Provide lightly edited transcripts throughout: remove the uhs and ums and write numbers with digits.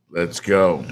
Let's go.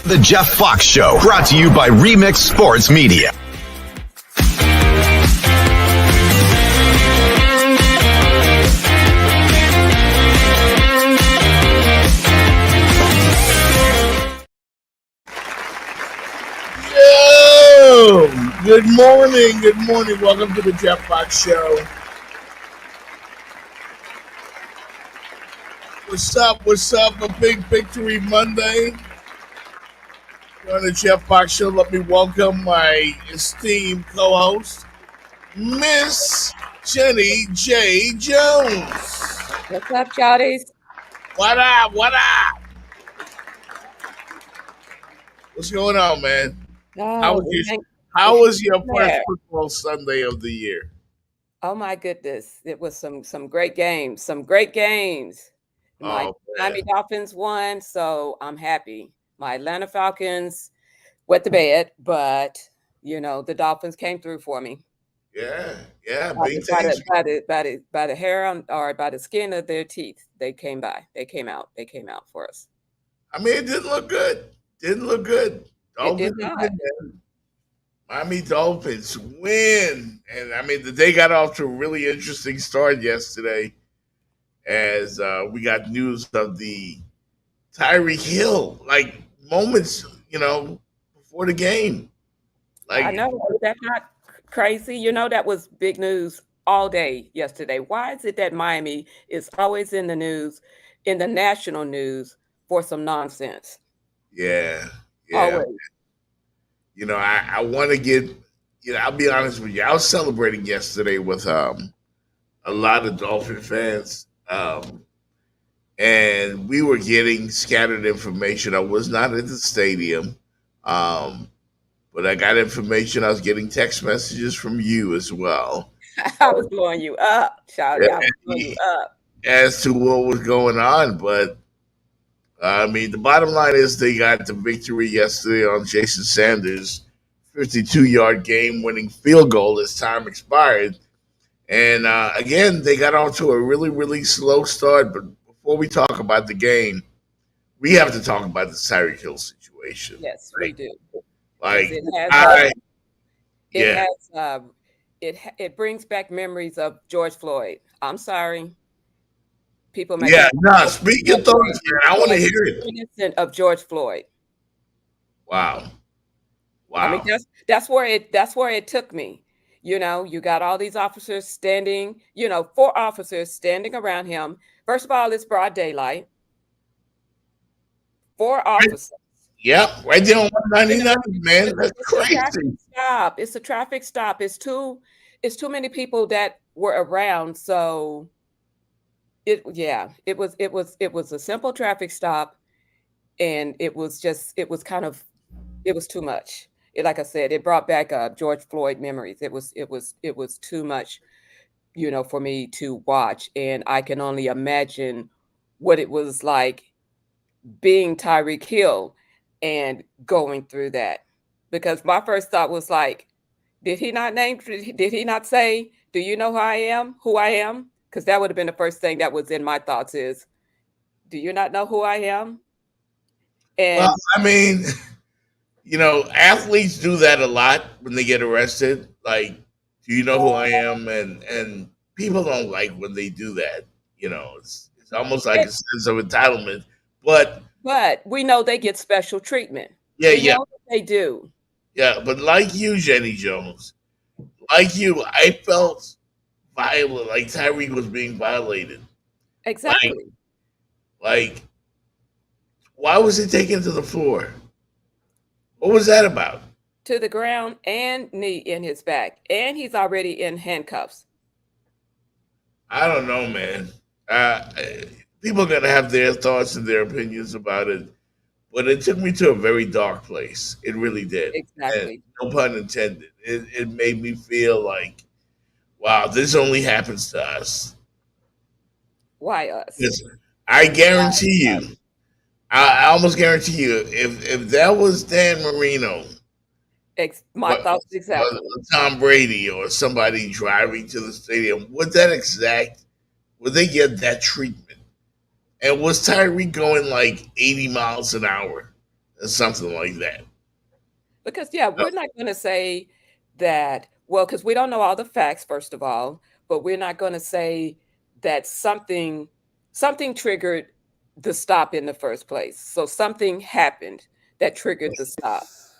The Jeff Fox Show, brought to you by Remix Sports Media. Yo! Good morning. Good morning. Welcome to the Jeff Fox Show. What's up? What's up? A big victory Monday. On the Jeff Fox Show, let me welcome my esteemed co-host, Miss Jenny J. Jones. What's up, Shawties? What up? What up? What's going on, man? How was your first football Sunday of the year? Oh my goodness. It was some great games. Some great games. My Miami Dolphins won, so I'm happy. My Atlanta Falcons wet the bed, but the Dolphins came through for me. Yeah. By the hair on, or by the skin of their teeth, they came by. They came out for us. I mean, it didn't look good. It did not. Miami Dolphins win, and I mean, the day got off to a really interesting start yesterday, as we got news of the Tyreek Hill, like moments, before the game. Like, I know, that's not crazy. That was big news all day yesterday. Why is it that Miami is always in the news, in the national news, for some nonsense? Yeah. Always. I want to get, I'll be honest with you. I was celebrating yesterday with a lot of Dolphin fans. And we were getting scattered information. I was not at the stadium, but I got information. I was getting text messages from you as well. I was blowing you up, Shawty. I was blowing you up as to what was going on. But I mean, the bottom line is they got the victory yesterday on Jason Sanders' 52-yard game-winning field goal as time expired. And again, they got off to a really, really slow start, but before we talk about the game, we have to talk about the Tyreek Hill situation. Yes, we do. Like, it brings back memories of George Floyd. I'm sorry, people. Speak your thoughts, man. I want to hear it. Innocent of George Floyd. Wow. I mean, that's where it took me. You got all these officers standing. 4 officers standing around him. First of all, it's broad daylight. 4 officers. Yep, right there on 199, man. That's crazy. It's a traffic stop. It's too many people that were around. So it was a simple traffic stop, and it was too much. Like I said, it brought back George Floyd memories. It was too much, for me to watch, and I can only imagine what it was like being Tyreek Hill and going through that. Because my first thought was like, did he not say, do you know who I am? Because that would have been the first thing that was in my thoughts is, do you not know who I am? And well, I mean, athletes do that a lot when they get arrested. Like, do you know who I am? And people don't like when they do that. It's almost like a sense of entitlement. But we know they get special treatment. Yeah. They do. Yeah, but like you, Jenny Jones, I felt violent, like Tyreek was being violated. Exactly. Like Why was he taken to the floor? What was that about? To the ground and knee in his back, and he's already in handcuffs. I don't know, man. Uh, People are gonna have their thoughts and their opinions about it, but it took me to a very dark place. It really did, and Exactly. no pun intended. It made me feel like, wow, this only happens to us. Why us? Listen, I guarantee Why us? you, I almost guarantee you, if that was Dan Marino, My what, thoughts exactly. Tom Brady, or somebody driving to the stadium, would they get that treatment? And was Tyreek going like 80 miles an hour or something like that? Because yeah, No, we're not going to say that, well, because we don't know all the facts, first of all, but we're not going to say that something triggered the stop in the first place. So something happened that triggered the stop. so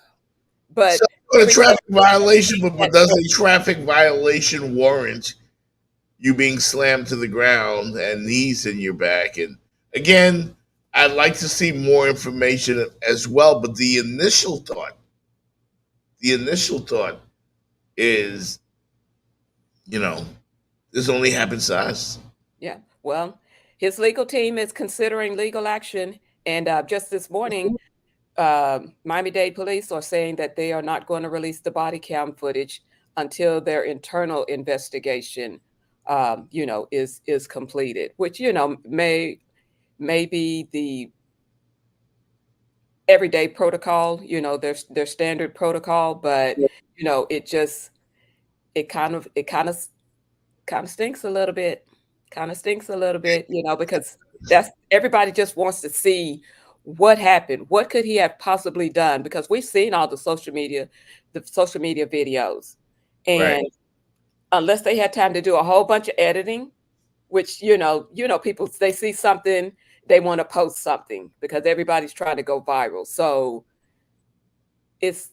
But a everybody traffic violation, thinks but that does a traffic violation warrant you being slammed to the ground and knees in your back? And again, I'd like to see more information as well. But the initial thought is, you know, this only happens to us. yeah, well, his legal team is considering legal action, and just this morning, Miami-Dade police are saying that they are not going to release the body cam footage until their internal investigation, is completed. Which may be the everyday protocol, their standard protocol, but it just it kind of stinks a little bit. Kind of stinks a little bit, because that's everybody just wants to see what happened. What could he have possibly done? Because we've seen all the social media videos. Right. And unless they had time to do a whole bunch of editing, which people they see something, they want to post something because everybody's trying to go viral. So it's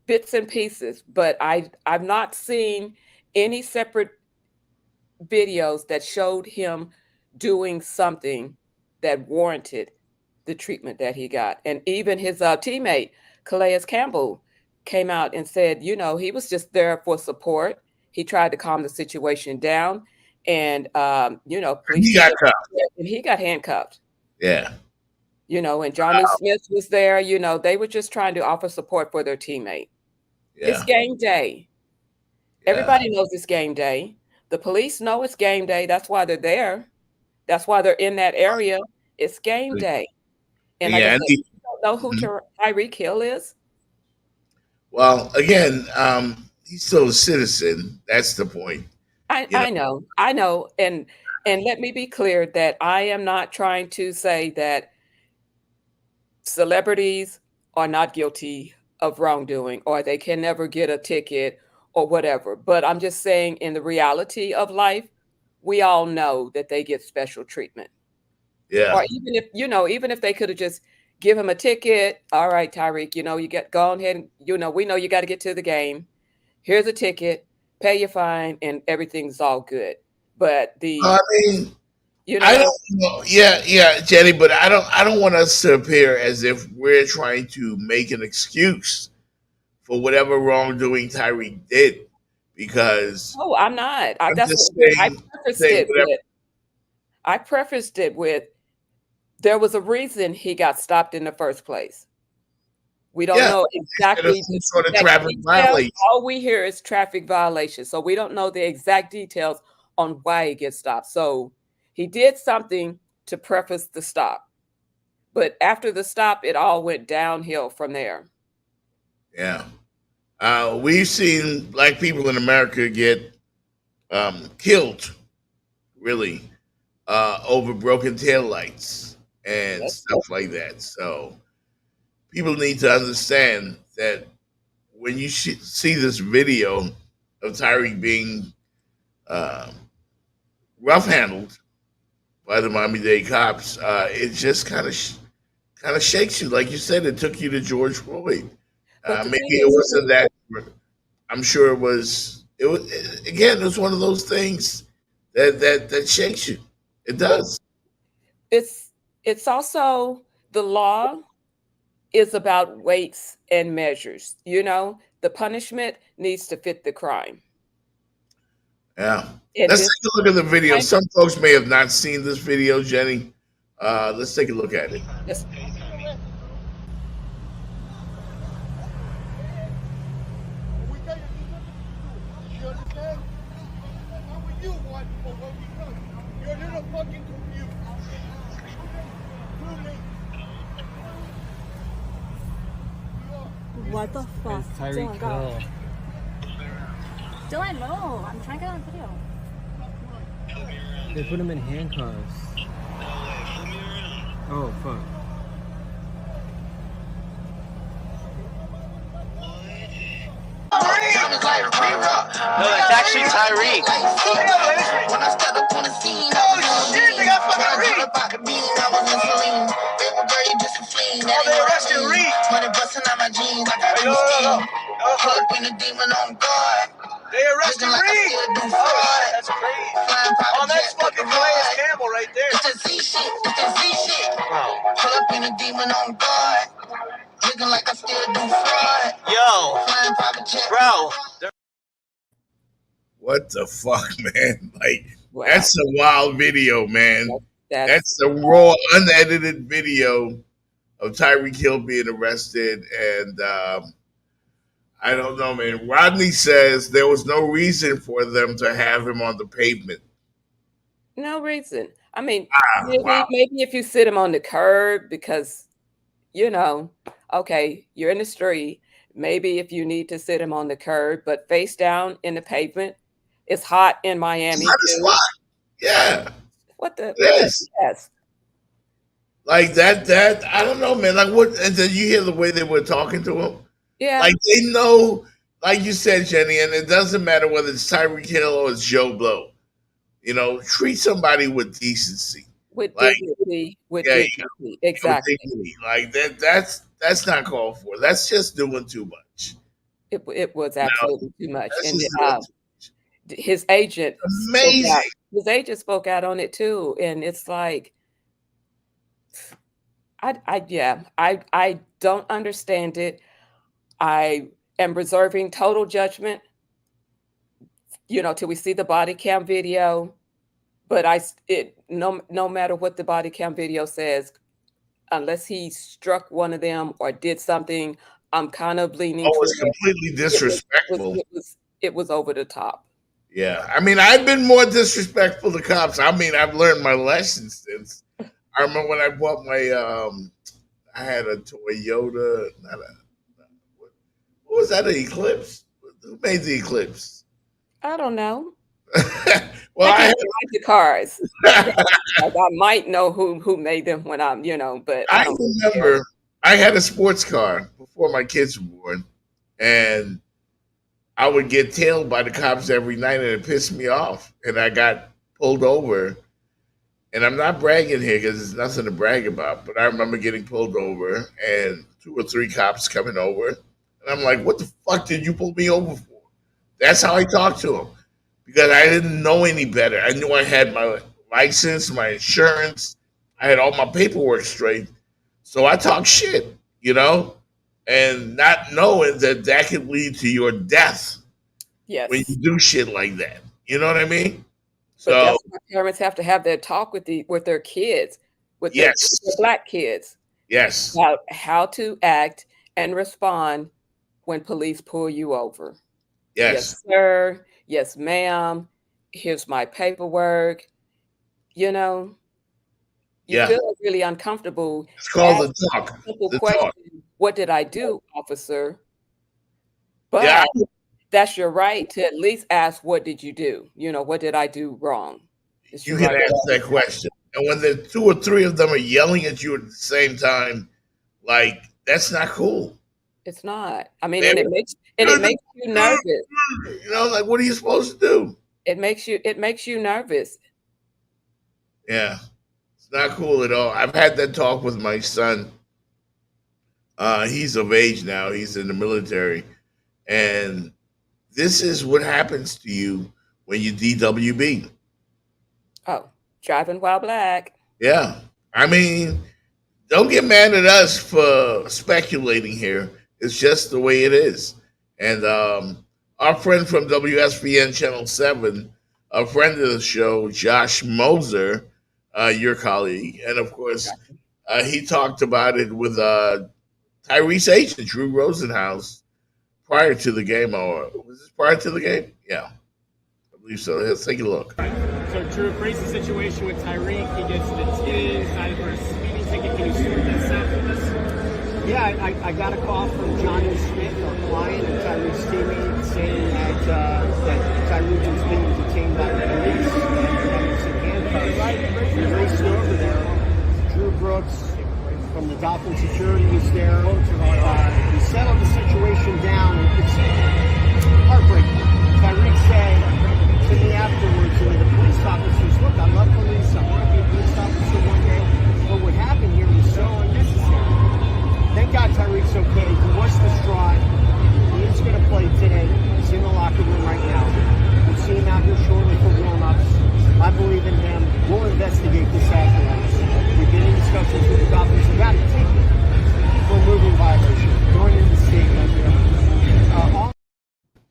bits and pieces, but I've not seen any separate videos that showed him doing something that warranted the treatment that he got. And even his teammate, Calais Campbell, came out and said, he was just there for support. He tried to calm the situation down. And, police He took got him, caught. and he got handcuffed. Yeah. And Johnny Smith was there. They were just trying to offer support for their teammate. It's Yeah. game day. Yeah. Everybody knows it's game day. The police know it's game day. That's why they're there. That's why they're in that area. It's game day. And like I Yeah. said, you don't know who Mhm. Tyreek Hill is. Well, again, he's still a citizen. That's the point. I You know. I know. I know. And let me be clear that I am not trying to say that celebrities are not guilty of wrongdoing or they can never get a ticket or whatever. But I'm just saying in the reality of life, we all know that they get special treatment. Yeah. Or even if they could have just give him a ticket. All right, Tyreek, you get go ahead and we know you got to get to the game. Here's a ticket, pay your fine, and everything's all good. But I mean, you know I what I'm don't know. Yeah, yeah, Jenny, but I don't want us to appear as if we're trying to make an excuse for whatever wrongdoing Tyreek did, because Oh, I'm not. I'm That's just what I prefaced saying it whatever. with. I prefaced it with there was a reason he got stopped in the first place. We don't Yeah, know there's exactly some the sort of exact traffic details. violation. All we hear is traffic violation. So we don't know the exact details on why he gets stopped. So he did something to preface the stop. But after the stop, it all went downhill from there. Yeah, we've seen black people in America get killed, really, over broken taillights and Yes. stuff like that. So people need to understand that when you see this video of Tyreek being uh, rough handled by the Miami-Dade cops, it just kind of shakes you. Like you said, it took you to George Floyd. But the Maybe thing it is, wasn't that. I'm sure it was. It was again. It was one of those things that shakes you. It but does. it's also The law is about weights and measures. The punishment needs to fit the crime. Yeah. And Let's this take a look at the video. crime, Some folks may have not seen this video, Jenny. Let's take a look at it. yes, What the fuck? It's TYREEK Hill. Dylan, no. I'm trying to get on video. They put him in handcuffs. Oh, fuck. No, it's actually TYREEK. When I stepped up on the scene, shit, they got fucking Reek. They arrested Reek. Money busting out my jeans, I got no. Hook when the demon on guard. They arrested Reek. Oh, that's crazy. Oh, that's fucking Calais Campbell right there. It's the Z shit, it's the Z shit. Pull up in a demon on guard. Looking like I still do fraud. Yo, Flying private jet. bro. What the fuck, man? Like, wow. that's a wild video, man. That's That's a raw, unedited video of Tyreek Hill being arrested. And I don't know, man. Rodney says there was no reason for them to have him on the pavement. no reason. I mean, wow. maybe if you sit him on the curb because, okay, you're in the street. Maybe if you need to sit him on the curb, but face down in the pavement. It's hot in Miami. It's too. hot. Yeah. What the? Yes. Yes. Like that, I don't know, man. Like what? And then you hear the way they were talking to him. Yeah. Like they know, like you said, Jenny, and it doesn't matter whether it's Tyreek Hill or it's Joe Blow. Treat somebody with decency. With like, dignity. With yeah, dignity. Exactly. With dignity. Like that's not called for. That's just doing too much. It was absolutely too much. That's And just doing too much. his agent Amazing. his agent spoke out on it too. And it's like I don't understand it. I am reserving total judgment, till we see the body cam video. But no matter what the body cam video says, unless he struck one of them or did something, I'm kind of leaning. Oh, it's completely disrespectful. It was over the top. Yeah, I mean, I've been more disrespectful to cops. I mean, I've learned my lesson since. I remember when I bought my, I had a Toyota. What was that? An Eclipse? Who made the Eclipse? I don't know. Well, I like the cars. Like I might know who made them when I'm, but I don't remember I had a sports car before my kids were born, and I would get tailed by the cops every night, and it pissed me off. And I got pulled over, and I'm not bragging here because there's nothing to brag about. But I remember getting pulled over, and 2 or 3 cops coming over, and I'm like, "What the fuck did you pull me over for?" That's how I talked to them. Because I didn't know any better. I knew I had my license, my insurance. I had all my paperwork straight. So I talk shit, and not knowing that could lead to your death. Yes. When you do shit like that. You know what I mean? So that's why parents have to have their talk with their kids, with their Black kids. Yes. About how to act and respond when police pull you over. Yes, sir. Yes, ma'am. Here's my paperwork. You feel really uncomfortable. It's called the talk. Simple question. What did I do, officer? But that's your right to at least ask, what did you do? What did I do wrong? You can ask that question. And when the 2 or 3 of them are yelling at you at the same time, like, that's not cool. It's not. I mean, and it makes you nervous. Like, what are you supposed to do? It makes you nervous. Yeah. It's not cool at all. I've had that talk with my son. He's of age now. He's in the military. And this is what happens to you when you DWB. Oh, driving while black. Yeah. I mean, don't get mad at us for speculating here. It's just the way it is. And our friend from WSBN Channel 7, a friend of the show, Josh Moser, your colleague, and of course, he talked about it with Tyreek's agent, Drew Rosenhaus, prior to the game. Or was this prior to the game? Yeah, I believe so. Let's take a look. So, Drew, crazy situation with Tyreek. He gets detained, cited for a speeding ticket. Can you sort this out for us? Yeah, I got a call from Johnny Smith, our client, and Tyreek's teammate, saying that Tyreek was being detained by the police and was in handcuffs. We raced over there. Drew Brooks from the Dolphin Security was there. We settled the situation down, and it's heartbreaking. Tyreek said to me afterwards, to the police officers, look, I love police. I want to be a police officer one day. But what happened here was so unnecessary. Thank God Tyreek's okay. He was distraught. He is going to play today. He's in the locker room right now. We'll see him out here shortly for warm-ups. I believe in him. We'll investigate this afterwards. We've been in discussions with the Dolphins. We got a ticket for a moving violation going into the state right there.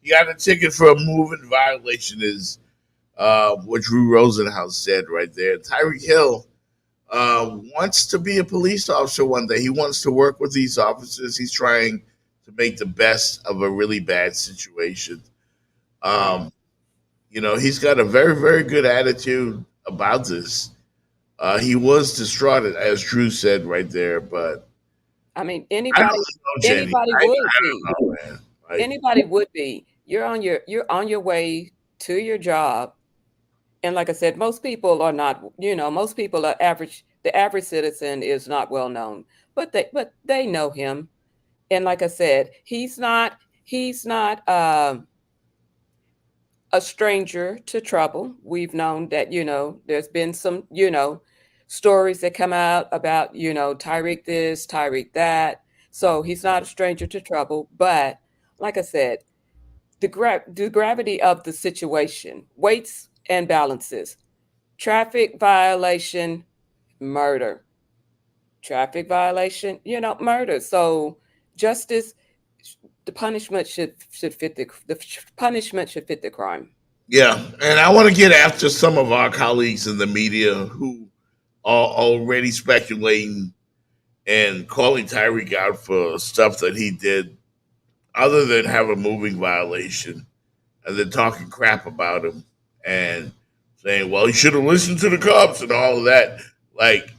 You got a ticket for a moving violation is what Drew Rosenhaus said right there. Tyreek Hill wants to be a police officer one day. He wants to work with these officers. He's trying to make the best of a really bad situation. He's got a very, very good attitude about this. He was distraught, as Drew said right there, but I mean, anybody would be. You're on your way to your job. And like I said, most people are not, most people are average. The average citizen is not well known, but they know him. And like I said, he's not a stranger to trouble. We've known that, there's been some, stories that come out about, Tyreek this, Tyreek that. So he's not a stranger to trouble. But like I said, the gravity of the situation, weights and balances, traffic violation, murder, traffic violation, murder. So justice, the punishment should fit the punishment should fit the crime. Yeah, and I want to get after some of our colleagues in the media who are already speculating and calling Tyreek out for stuff that he did other than have a moving violation, and then talking crap about him and saying, well, he should have listened to the cops and all of that. Like,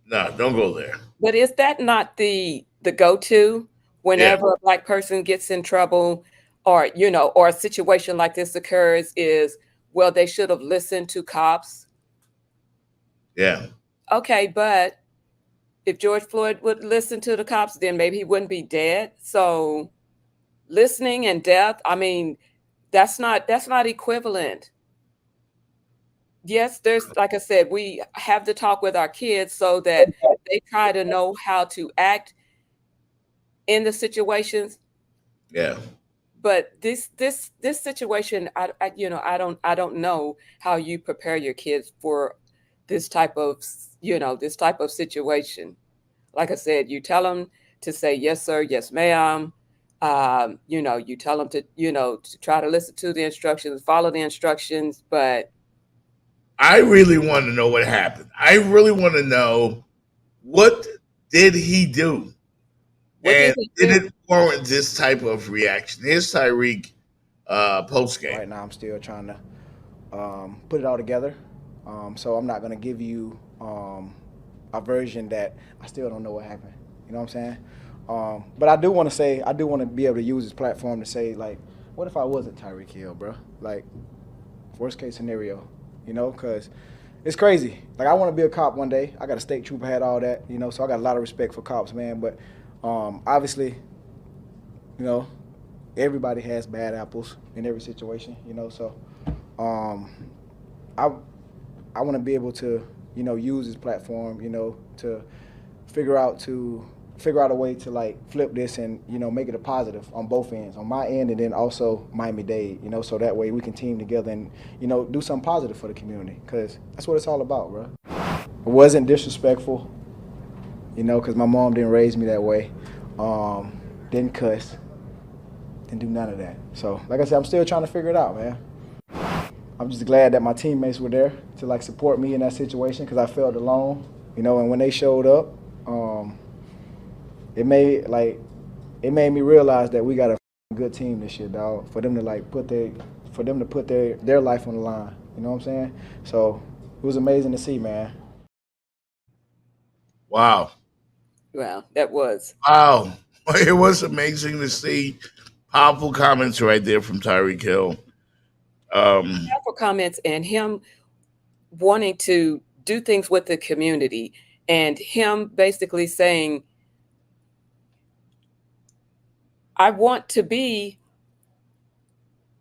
no, don't go there. But is that not the go-to whenever a Black person gets in trouble or, or a situation like this occurs is, well, they should have listened to cops? Yeah. Okay, but if George Floyd would listen to the cops, then maybe he wouldn't be dead. So listening and death, I mean, that's not equivalent. Yes, there's, like I said, we have to talk with our kids so that they try to know how to act in the situations. Yeah. But this situation, I don't know how you prepare your kids for this type of situation. Like I said, you tell them to say yes, sir, yes, ma'am. You tell them to try to listen to the instructions, follow the instructions. But I really want to know what happened. I really want to know, what did he do? Did it warrant this type of reaction? Here's Tyreek post game. Right now, I'm still trying to put it all together. So I'm not going to give you a version that I still don't know what happened. You know what I'm saying? But I do want to be able to use this platform to say, like, what if I wasn't Tyreek Hill, bro? Like, worst case scenario, because it's crazy. Like, I want to be a cop one day. I got a state trooper hat, all that, so I got a lot of respect for cops, man. But obviously, everybody has bad apples in every situation, so I want to be able to, use this platform, to figure out a way to, like, flip this and, make it a positive on both ends, on my end and then also Miami-Dade, so that way we can team together and, do something positive for the community, because that's what it's all about, bro. It wasn't disrespectful. you know, because my mom didn't raise me that way. Didn't cuss, didn't do none of that. So, like I said, I'm still trying to figure it out, man. I'm just glad that my teammates were there to like support me in that situation because I felt alone, you know. And when they showed up, it made me realize that we got a good team this year, dog. For them to put their life on the line, you know what I'm saying? So it was amazing to see, man. Wow. Well, that was. Wow. It was amazing to see. Powerful comments right there from Tyreek Hill. Powerful comments and him wanting to do things with the community and him basically saying, I want to be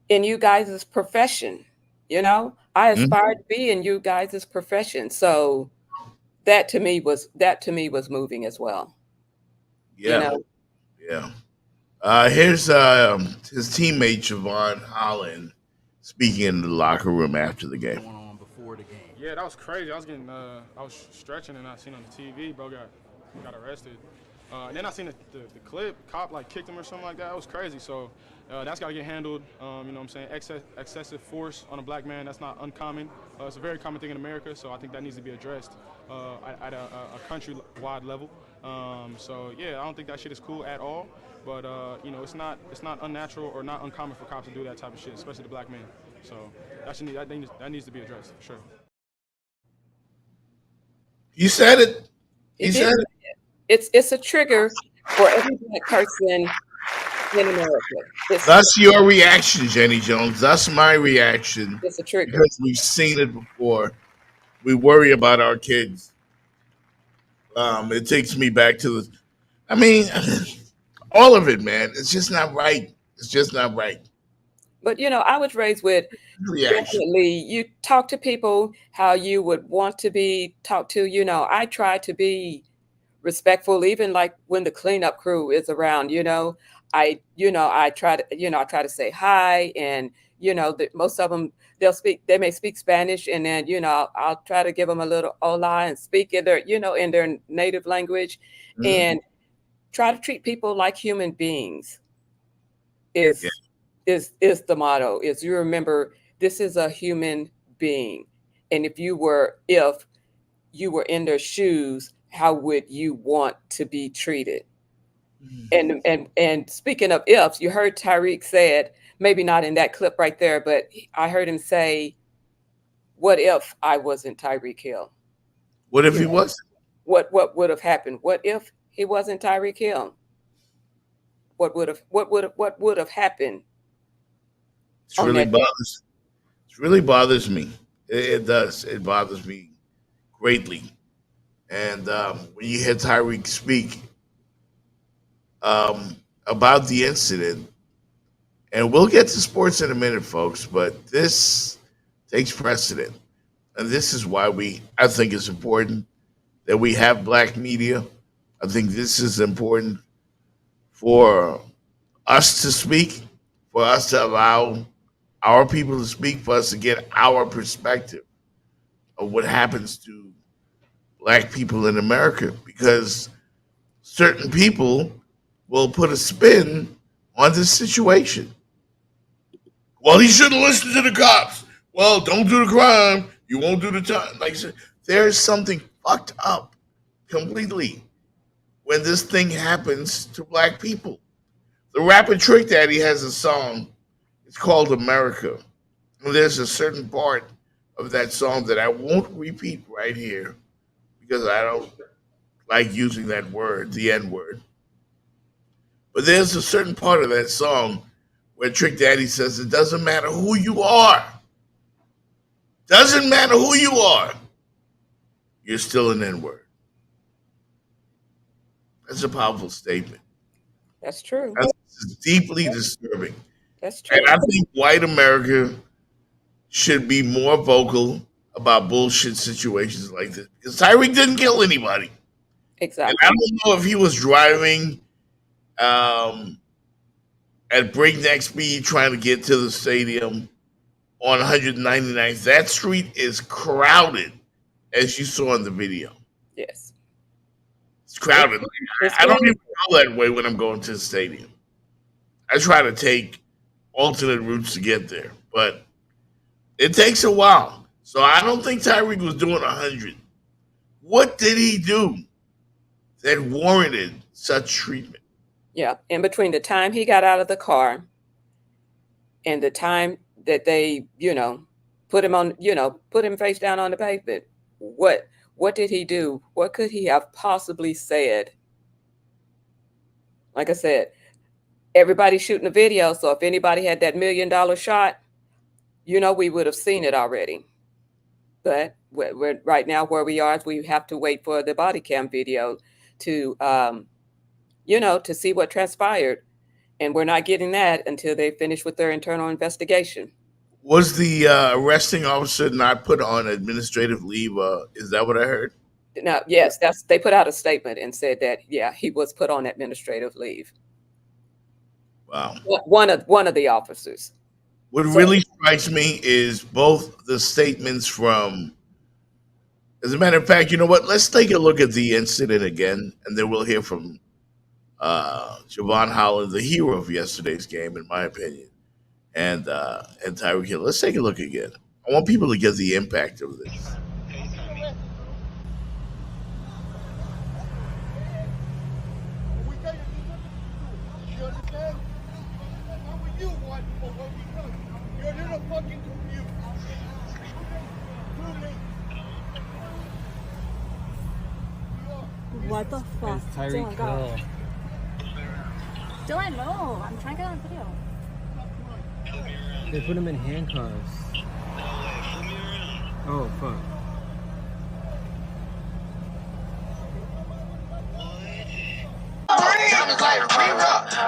in you guys' profession. You know, I aspire to be in you guys' profession. So that to me was moving as well. Yeah. You know? Yeah. Here's his teammate Javon Holland speaking in the locker room after the game. Yeah, that was crazy. I was stretching and I seen on the TV, bro got arrested. And then I seen the clip, cop like kicked him or something like that. It was crazy. So that's got to get handled. You know what I'm saying? Excessive force on a black man, that's not uncommon. It's a very common thing in America, so I think that needs to be addressed at a country-wide level. So yeah, I don't think that shit is cool at all. But you know, it's not unnatural or not uncommon for cops to do that type of shit, especially the black man. So that needs to be addressed for sure. You said it. He said it. It's a trigger for every black person in America. That's your reaction, Jenny Jones. That's my reaction. It's a trigger. Because we've seen it before. We worry about our kids. It takes me back to all of it, man. It's just not right. It's just not right. But, you know, I was raised with definitely you talk to people how you would want to be talked to. You know, I try to be respectful, even like when the cleanup crew is around, you know, I try to say hi and, you know, most of them, they may speak Spanish and then, you know, I'll try to give them a little hola and speak in their, you know, in their native language and try to treat people like human beings is the motto. Is you remember this is a human being. And if you were in their shoes, how would you want to be treated? And speaking of ifs, you heard TYREEK said, maybe not in that clip right there, but I heard him say, what if I wasn't Tyreek Hill? What if he was? What would have happened? What if he wasn't Tyreek Hill? What would have happened? It really bothers me. It does. It bothers me greatly. And when you hear Tyreek speak about the incident, and we'll get to sports in a minute, folks, but this takes precedent. And this is why I think it's important that we have black media. I think this is important for us to speak, for us to allow our people to speak, for us to get our perspective of what happens to black people in America, because certain people will put a spin on this situation. Well, he shouldn't listen to the cops. Well, don't do the crime. You won't do the time. Like, there's something fucked up completely when this thing happens to black people. The rapper Trick Daddy has a song. It's called America. And there's a certain part of that song that I won't repeat right here because I don't like using that word, the N word. But there's a certain part of that song where Trick Daddy says, it doesn't matter who you are. Doesn't matter who you are. You're still an N word. That's a powerful statement. That's true. That's deeply disturbing. That's true. And I think white America should be more vocal about bullshit situations like this. Because Tyreek didn't kill anybody. Exactly. And I don't know if he was driving at breakneck speed trying to get to the stadium on 199th. That street is crowded, as you saw in the video. Yes. It's It's crowded. It's I don't getting even go that way when I'm going to the stadium. I try to take alternate routes to get there, but it takes a while. So I don't think Tyreek was doing 100. What did he do that warranted such treatment? yeah. In between the time he got out of the car and the time that they, put him on, put him face down on the pavement, what did he do? What could he have possibly said? Like I said, everybody's shooting a video, so if anybody had that $1 million shot, we would have seen it already. But we're right now where we are is we have to wait for the body cam video to, to see what transpired. And we're not getting that until they finish with their internal investigation. Was the arresting officer not put on administrative leave? Is that what I heard? Now, yes, they put out a statement and said that, yeah, he was put on administrative leave. Wow. One of the officers. What really strikes me is both the statements from, as a matter of fact, you know what? Let's take a look at the incident again, and then we'll hear from Javon Holland, the hero of yesterday's game, in my opinion, and Tyreek Hill. Let's take a look again. I want people to get the impact of this. What the fuck? It's TYREEK Hill. Dylan, no. I'm trying to get on video. They put him in handcuffs. Oh, fuck.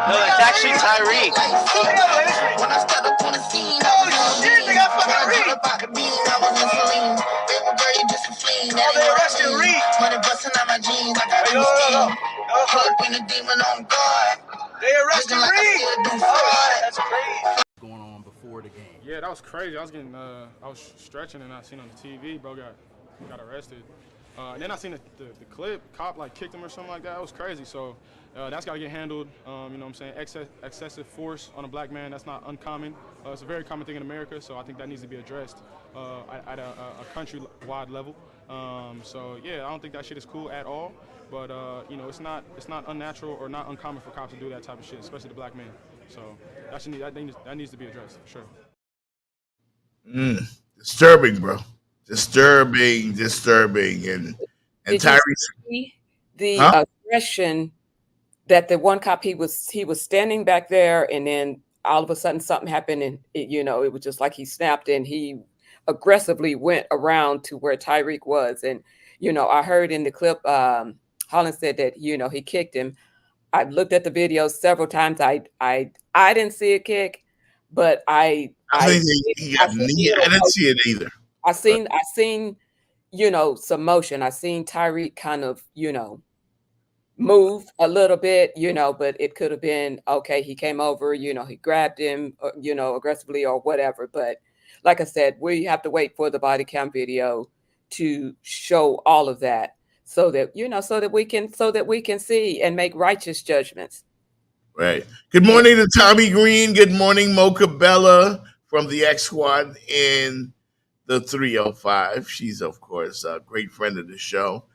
No, it's actually Tyreek. When I step up on the scene, Oh shit, they got fucking Reek. I was insulin. Baby girl, you just a fiend. Oh, they arrested Reek. Money busting out my jeans. I got Hey, you steam. no. Pull up in a demon on guard. They arrested Looking like I Reek. still do Oh, fraud. that's crazy. Going on before the game. Yeah, that was crazy. I was stretching and I seen on the TV, bro got arrested. And then I seen the clip, cop like kicked him or something like that. It was crazy. So that's got to get handled. You know what I'm saying? Excessive force on a black man, that's not uncommon. It's a very common thing in America, so I think that needs to be addressed at a country-wide level. So yeah, I don't think that shit is cool at all. But it's not unnatural or not uncommon for cops to do that type of shit, especially the black man. So that needs to be addressed for sure. Disturbing, bro. Disturbing, and Did Tyrese. you see the aggression that the one cop he was standing back there, and then all of a sudden something happened, and it was just like he snapped, and he aggressively went around to where Tyreek was, and I heard in the clip Holland said that he kicked him. I looked at the video several times. I didn't see a kick, but I think he got knee. I didn't see it either. I seen some motion. I seen Tyreek kind of move a little bit, but it could have been okay. He came over, he grabbed him, aggressively or whatever. But like I said, we have to wait for the body cam video to show all of that, so that so that we can see and make righteous judgments. Right. Good morning to Tommy Green. Good morning, Mocha Bella from the X Squad in the 305. She's, of course, a great friend of the show.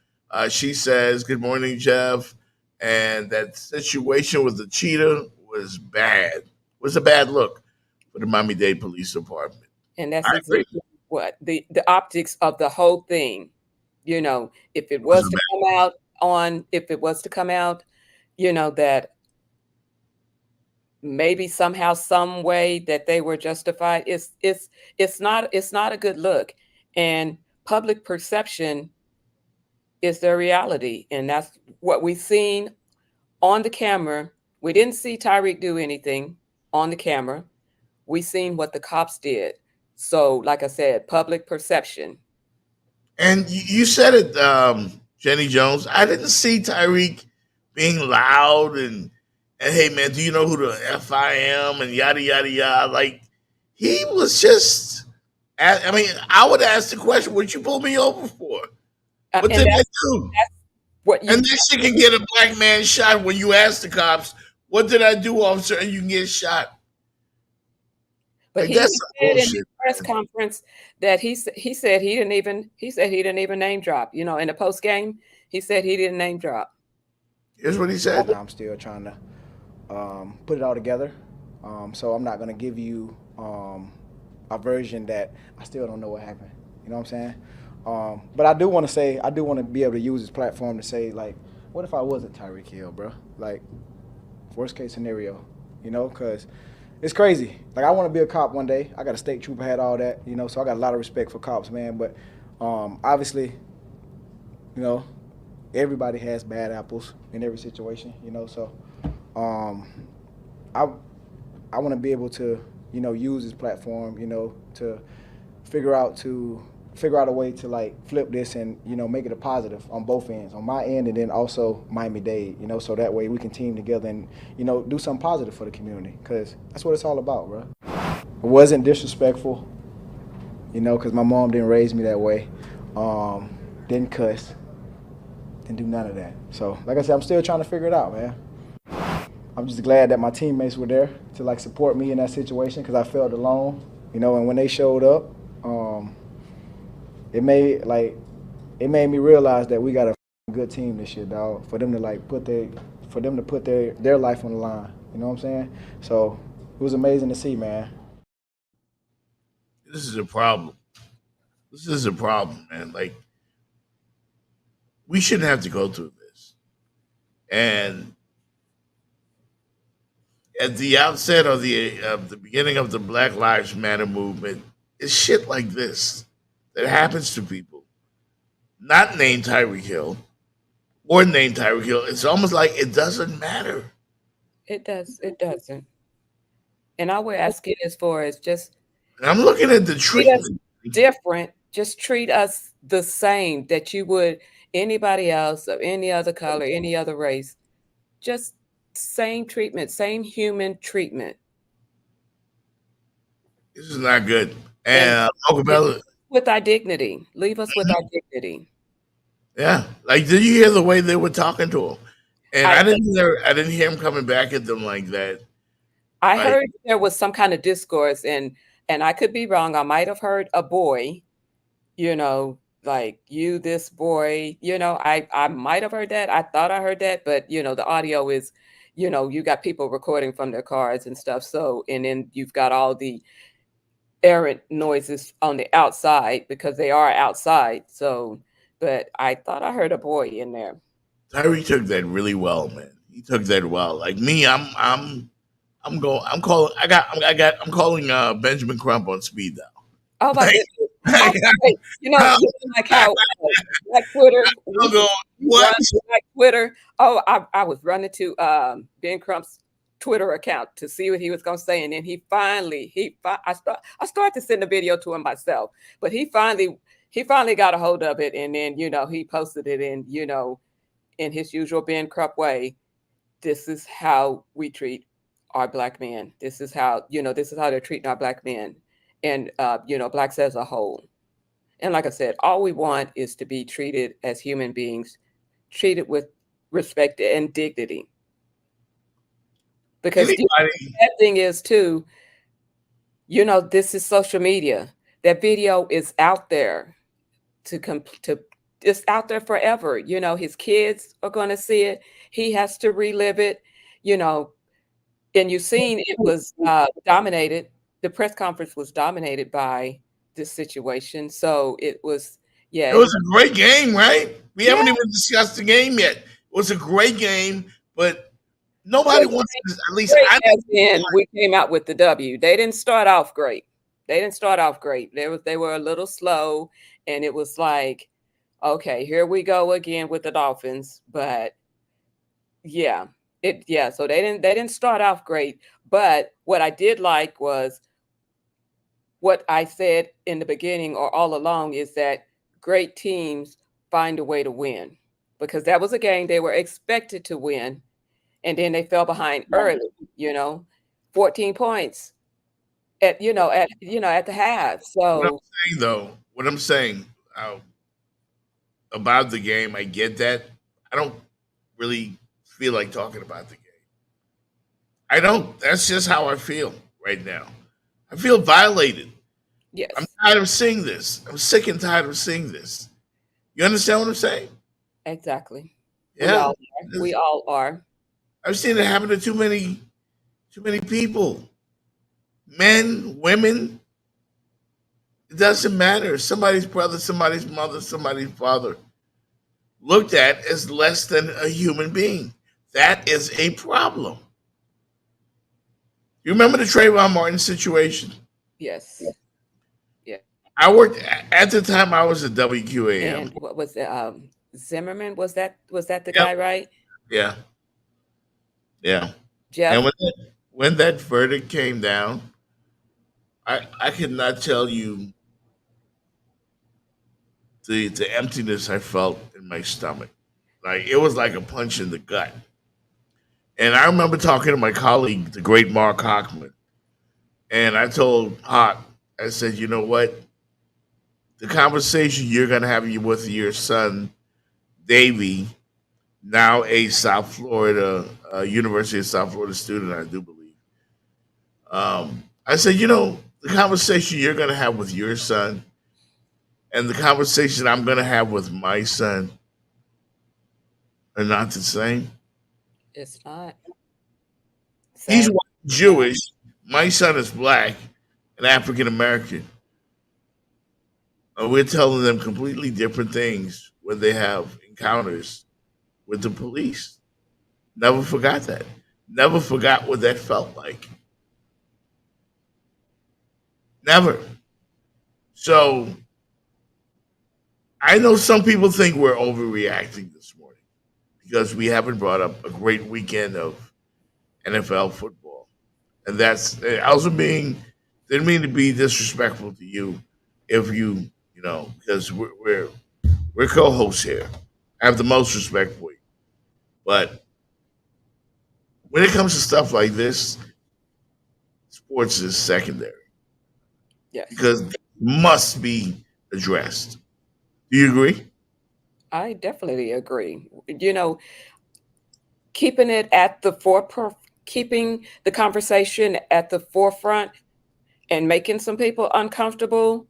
She says, good morning, Jeff. And that situation with the cheetah was bad. Was a bad look for the Miami-Dade Police Department. And that's exactly what the optics of the whole thing. If it was to come out, that maybe somehow, some way that they were justified, it's not a good look. And public perception is their reality. And that's what we've seen on the camera. We didn't see Tyreek do anything on the camera. We seen what the cops did. So, like I said, public perception. And you said it, Jenny Jones. I didn't see Tyreek being loud and hey, man, do you know who the F I am? And yada, yada, yada. Like, he was just, I would ask the question, what you pull me over for? What did I do? What you And this shit can get a black man shot when you ask the cops, "What did I do, officer?" And you can get shot. But Like he that's some said in his bullshit. press conference that he said he didn't even name drop. You know, in the post game, he said he didn't name drop. Here's what he said. I'm still trying to put it all together. So I'm not going to give you a version that I still don't know what happened. You know what I'm saying? But I do want to be able to use this platform to say, like, what if I wasn't Tyreek Hill, bro? Like, worst case scenario, you know, because it's crazy. Like, I want to be a cop one day. I got a state trooper, had all that, you know, so I got a lot of respect for cops, man. But obviously, you know, everybody has bad apples in every situation, you know, so I want to be able to, you know, use this platform, you know, to figure out a way to, like, flip this and, you know, make it a positive on both ends, on my end and then also Miami-Dade, you know, so that way we can team together and, you know, do something positive for the community, because that's what it's all about, bro. It wasn't disrespectful, you know, because my mom didn't raise me that way, didn't cuss, didn't do none of that. So, like I said, I'm still trying to figure it out, man. I'm just glad that my teammates were there to, like, support me in that situation, because I felt alone, you know, and when they showed up, it made me realize that we got a good team this year, dog. For them to, like, put their life on the line. You know what I'm saying? So it was amazing to see, man. This is a problem. This is a problem, man. Like, we shouldn't have to go through this. And at the outset of the beginning of the Black Lives Matter movement, it's shit like this that happens to people, not named Tyreek Hill or named Tyreek Hill. It's almost like it doesn't matter. It does. It doesn't. And all we're asking is for is just And I'm looking at the treat us treatment. different. Just treat us the same that you would anybody else of any other color, any other race. Just same treatment, same human treatment. This is not good. And And Uncle Bella, with our dignity. Leave us with our dignity. yeah, like did you hear the way they were talking to him? And I I didn't hear him coming back at them like that. I Like, heard there was some kind of discourse, and I could be wrong. I might have heard a boy, you know, like you, this boy, you know, I might have heard that. I thought I heard that, but you know, the audio is, you know, you got people recording from their cars and stuff. So, and then you've got all the errant noises on the outside because they are outside. So, but I thought I heard a boy in there. Tyree took that really well, man. He took that well. Like me, I'm calling Benjamin Crump on speed dial. Oh my Like, goodness. You know, like how Black Twitter, I'm going, what? Black Twitter. Oh, I was running to Ben Crump's Twitter account to see what he was going to say, and then I started to send the video to him myself, but he finally got a hold of it, and then you know he posted it in, you know, in his usual Ben Crump way. This is how we treat our Black men. This is how, you know, this is how they're treating our Black men, and you know, Blacks as a whole. And like I said, all we want is to be treated as human beings, treated with respect and dignity. Because the bad thing is too, you know, this is social media. That video is out there it's out there forever. You know, his kids are going to see it. He has to relive it, you know, and you've seen it was dominated. The press conference was dominated by this situation. So it was, It was a great game, right? We haven't even discussed the game yet. It was a great game, but nobody wants to, at least we came out with the W. They didn't start off great. They were a little slow, and it was like, okay, here we go again with the Dolphins. But so they didn't start off great. But what I did like was what I said in the beginning or all along is that great teams find a way to win, because that was a game they were expected to win, and then they fell behind early, you know, 14 points at the half. So what I'm saying about the game, I get that. I don't really feel like talking about the game. I don't. That's just how I feel right now. I feel violated. I'm Yes, tired of seeing this. I'm sick and tired of seeing this. You understand what I'm saying? exactly. We Yeah. all are. We all are. I've seen it happen to too many people. Men, women, it doesn't matter. Somebody's brother, somebody's mother, somebody's father looked at as less than a human being. That is a problem. You remember the Trayvon Martin situation? Yes. Yeah. I worked at the time I was at WQAM. And what was it? Zimmerman? Was that the Yep. guy, right? Yeah. Yeah. And Jeff? when that verdict came down, I could not tell you the emptiness I felt in my stomach. Like it was like a punch in the gut. And I remember talking to my colleague, the great Mark Hockman, and I told Hawk, I said, you know what? The conversation you're gonna have with your son, Davy, now a South Florida, University of South Florida student, I do believe. I said, you know, the conversation you're gonna have with your son and the conversation I'm gonna have with my son are not the same. It's not. He's Sad. white, Jewish. My son is black and African American. We're telling them completely different things when they have encounters with the police. Never forgot that. Never forgot what that felt like. Never. So I know some people think we're overreacting this morning because we haven't brought up a great weekend of NFL football. And that's I also being didn't mean to be disrespectful to you if you know because we're co-hosts here. I have the most respect for you, but when it comes to stuff like this, sports is secondary Yes. because it must be addressed. Do you agree? I definitely agree. Keeping it at the keeping the conversation at the forefront and making some people uncomfortable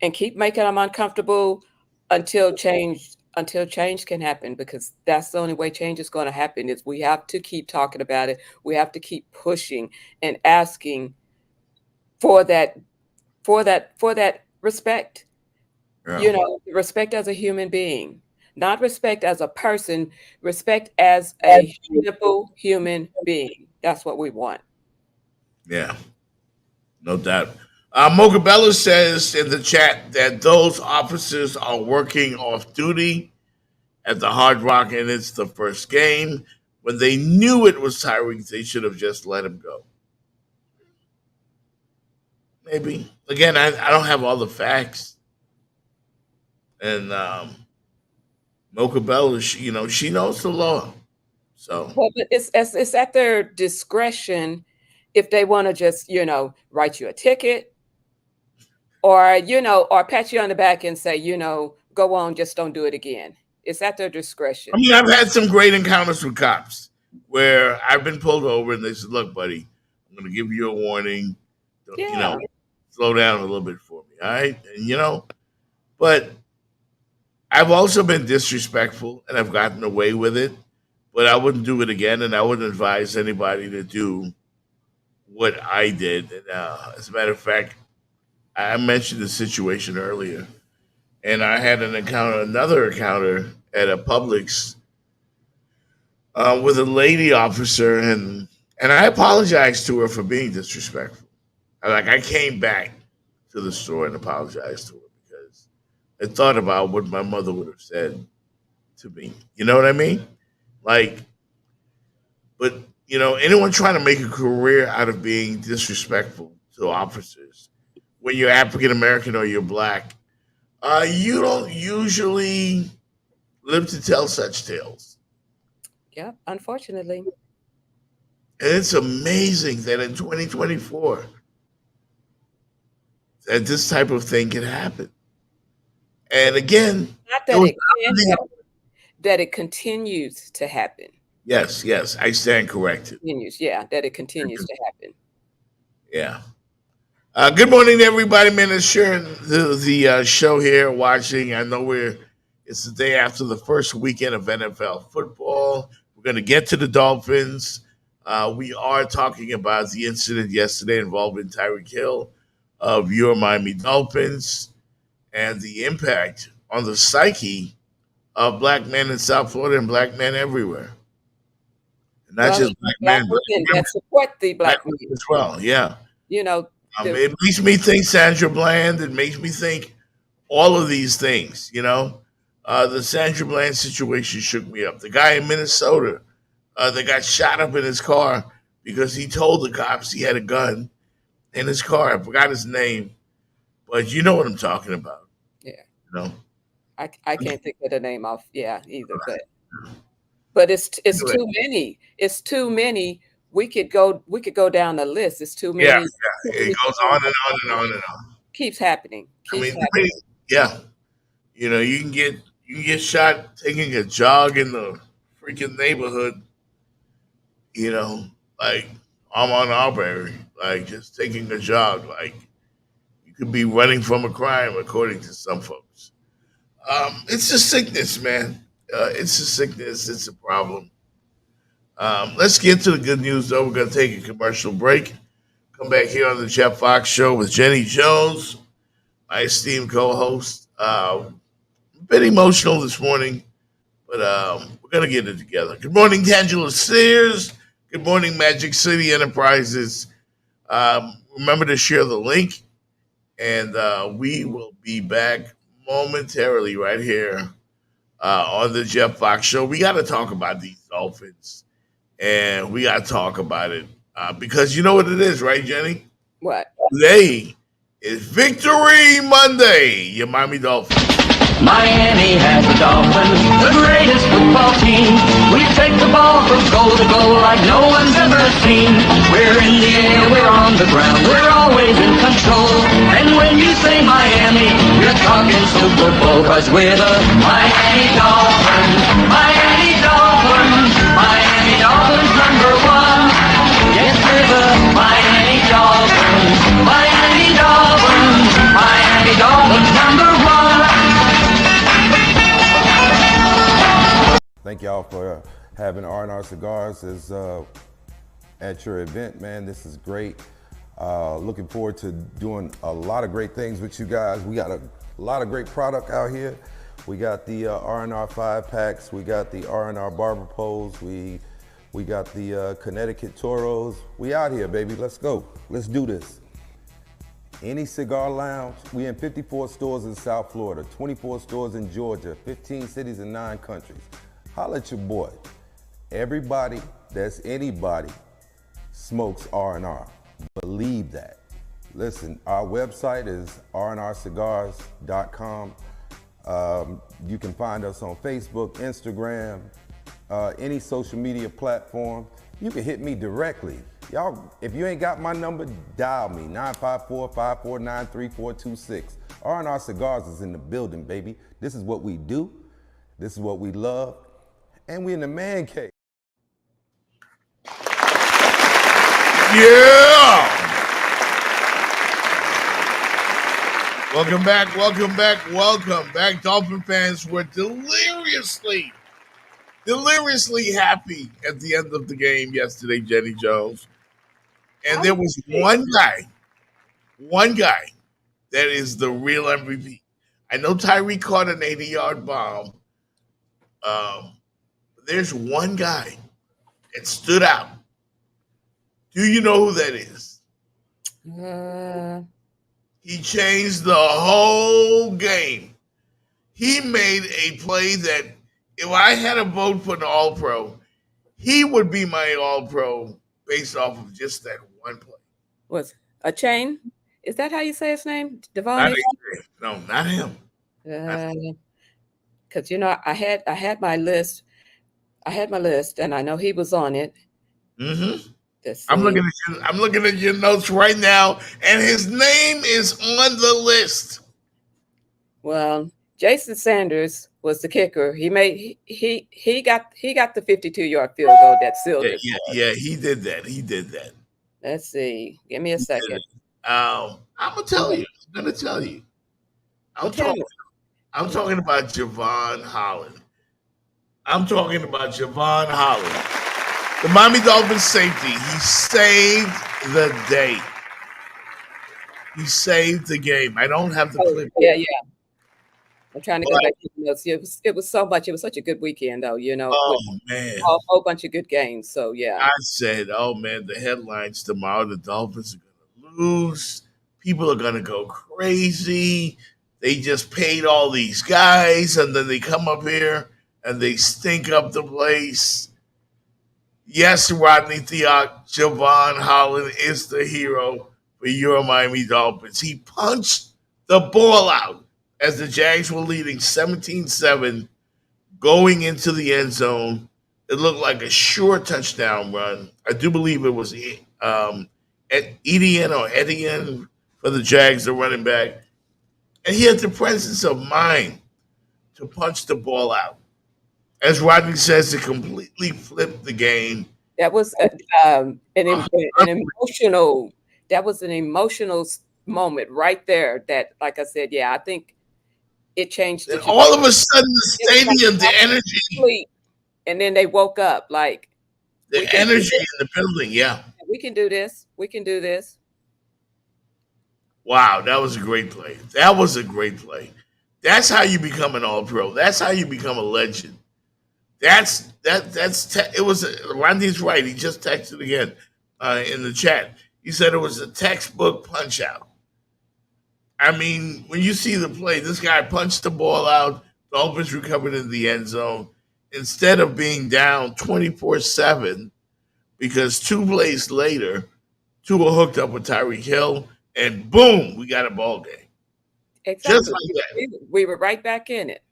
and keep making them uncomfortable until change can happen, because that's the only way change is going to happen. Is we have to keep talking about it. We have to keep pushing and asking for that respect. Yeah. Respect as a human being, not respect as a person, respect as a simple human being. That's what we want. Yeah. No doubt. Mogabella says in the chat that those officers are working off duty at the Hard Rock and it's the first game. When they knew it was Tyreek, they should have just let him go. Maybe. Again, I don't have all the facts. And Mocha Bella, she knows the law. So, Well, but it's at their discretion if they want to just, write you a ticket, or pat you on the back and say, go on, just don't do it again. It's at their I discretion. mean, I've had some great encounters with cops where I've been pulled over and they said, look, buddy, I'm going to give you a warning. Yeah. Slow down a little bit for me. All right. And, but I've also been disrespectful and I've gotten away with it, but I wouldn't do it again. And I wouldn't advise anybody to do what I did. And as a matter of fact, I mentioned the situation earlier, and I had another encounter at a Publix with a lady officer, and I apologized to her for being disrespectful. I came back to the store and apologized to her because I thought about what my mother would have said to me. You know what I mean? Like, but anyone trying to make a career out of being disrespectful to officers when you're African American or you're black, you don't usually live to tell such tales. Yeah, unfortunately. And it's amazing that in 2024 that this type of thing can happen. And again, Not it that was it can happen. that it continues to happen. Yes, I stand corrected. That it continues to happen. Yeah. Good morning, everybody. Man, it's sharing the show here, watching. I know it's the day after the first weekend of NFL football. We're going to get to the Dolphins. We are talking about the incident yesterday involving Tyreek Hill of your Miami Dolphins and the impact on the psyche of black men in South Florida and black men everywhere. And not just black men, but women that support the black men as well. Yeah. You know, it makes me think Sandra Bland. It makes me think all of these things, The Sandra Bland situation shook me up. The guy in Minnesota that got shot up in his car because he told the cops he had a gun in his car. I forgot his name, but you know what I'm talking about. Yeah. I can't think of the name off. Yeah, either. But it's too many. It's too many. We could go down the list. It's too many. Yeah. It goes on and on and on and on. Keeps happening. Yeah. You can get shot taking a jog in the freaking neighborhood. Like I'm on Arbery, like just taking a jog. Like you could be running from a crime, according to some folks. It's a sickness, man. It's a sickness. It's a problem. Let's get to the good news, though. We're going to take a commercial break. Come back here on the Jeff Fox Show with Jenny Jones, my esteemed co-host. A bit emotional this morning, but we're going to get it together. Good morning, Tangela Sears. Good morning, Magic City Enterprises. Remember to share the link, and we will be back momentarily right here on the Jeff Fox Show. We got to talk about these Dolphins, and we got to talk about it because you know what it is, right, Jenny? What? Today is Victory Monday. Your Miami Dolphins. Miami has the Dolphins, the greatest football team. We take the ball from goal to goal like no one's ever seen. We're in the air, we're on the ground, we're always in control. And when you say Miami, you're talking Super Bowl, 'cause we're the Miami Dolphins. Miami Dolphins, Miami Dolphins #1. Yes, we're the Miami Dolphins. Miami Dolphins, Miami Dolphins #1. Thank y'all for having R&R Cigars at your event, man. This is great. Looking forward to doing a lot of great things with you guys. We got a lot of great product out here. We got the R&R 5-packs. We got the R&R barber poles. We got the Connecticut Toros. We out here, baby. Let's go. Let's do this. Any cigar lounge. We in 54 stores in South Florida, 24 stores in Georgia, 15 cities in 9 countries. Holla at your boy. Everybody that's anybody smokes R&R. Believe that. Listen, our website is rnrcigars.com. You can find us on Facebook, Instagram, any social media platform. You can hit me directly. Y'all, if you ain't got my number, dial me, 954-549-3426. R&R Cigars is in the building, baby. This is what we do. This is what we love. And we in the man cave. Yeah! Welcome back, Dolphin fans. We're deliriously happy at the end of the game yesterday, Jenny Jones. And there was one guy that is the real MVP. I know Tyreek caught an 80-yard bomb. There's one guy that stood out. Do you know who that is? He changed the whole game. He made a play that if I had a vote for an All-Pro, he would be my All-Pro based off of just that one play. Was a chain? Is that how you say his name? Devon? No, not him. Because I had my list. And I know he was on it. Mm-hmm. I'm looking at your notes right now, and his name is on the list. Well, Jason Sanders was the kicker. He got the 52-yard field goal that sealed it. Yeah, he did that. Let's see. Give me a second. I'm gonna tell you. I'm talking about Javon Holland. The Miami Dolphins safety. He saved the day. He saved the game. I don't have the clip. Yeah. I'm trying to go back to the notes. It was so much. It was such a good weekend, though. Oh man, a whole bunch of good games. So yeah, I said, oh man, the headlines tomorrow: the Dolphins are going to lose. People are going to go crazy. They just paid all these guys, and then they come up here and they stink up the place. Yes, Rodney Theoc, Javon Holland is the hero for your Miami Dolphins. He punched the ball out as the Jags were leading 17-7 going into the end zone. It looked like a sure touchdown run. I do believe it was Etienne for the Jags, the running back. And he had the presence of mind to punch the ball out. As Rodney says, it completely flipped the game. That was an emotional. That was an emotional moment right there. That, like I said, I think it changed. And all of a sudden, the stadium, the energy, and then they woke up. Like the energy in the building. Yeah, we can do this. We can do this. Wow, that was a great play. That's how you become an All-Pro. That's how you become a legend. It was Randy's right. He just texted again in the chat. He said it was a textbook punch out. I mean, when you see the play, this guy punched the ball out. Dolphins recovered in the end zone instead of being down 24-7 because 2 plays later, Tua hooked up with Tyreek Hill, and boom, we got a ball game. Exactly. Just like that. We were right back in it.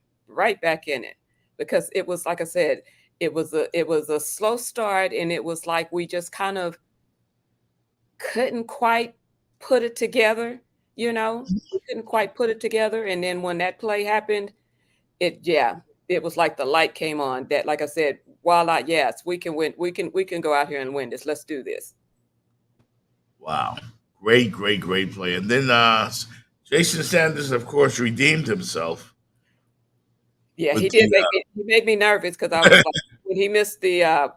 Because it was, like I said, it was a slow start, and it was like we just kind of couldn't quite put it together. We couldn't quite put it together, and then when that play happened, it was like the light came on. That, like I said, yes, we can win. We can go out here and win this. Let's do this. Wow, great play, and then Jason Sanders, of course, redeemed himself. Yeah, he did. He made me nervous because I was like, when he missed the other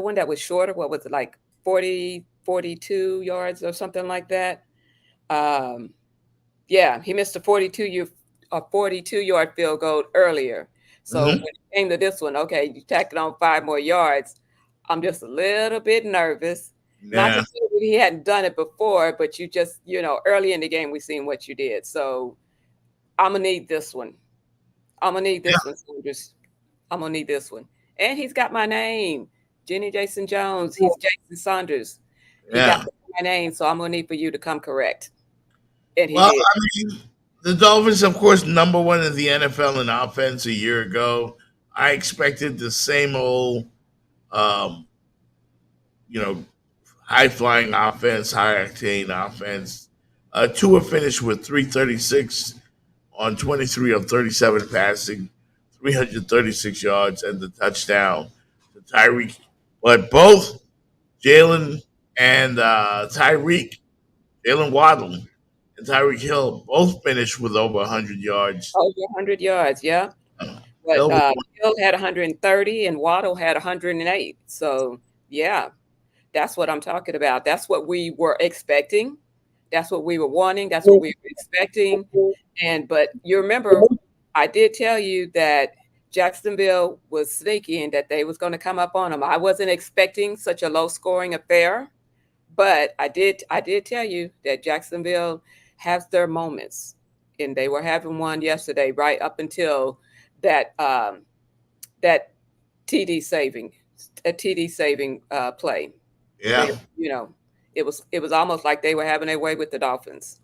one that was shorter. What was it, like 42 yards or something like that? He missed a 42-yard field goal earlier. So when it came to this one, okay, you tacked it on 5 more yards. I'm just a little bit nervous. Not to say that he hadn't done it before, but you just, early in the game, we seen what you did. So I'm gonna need this one. Soldiers. I'm gonna need this one. And he's got my name, Jenny Jason Jones. He's Jason Saunders. He got my name, so I'm gonna need for you to come correct. And he did. I mean, the Dolphins, of course, number 1 in the NFL in offense a year ago. I expected the same old, high-flying offense, high-octane offense. Tua finished with 336 on 23 of 37 passing, 336 yards, and the touchdown to Tyreek. But both Jalen and Jalen Waddle and Tyreek Hill both finished with over 100 yards. Over 100 yards, yeah. But Hill had 130 and Waddle had 108. So, yeah, that's what I'm talking about. That's what we were expecting. That's what we were wanting. That's what we were expecting. But you remember, I did tell you that Jacksonville was sneaky and that they was going to come up on them. I wasn't expecting such a low-scoring affair, but I did tell you that Jacksonville has their moments, and they were having one yesterday, right up until that TD saving play. Yeah, it was almost like they were having their way with the Dolphins.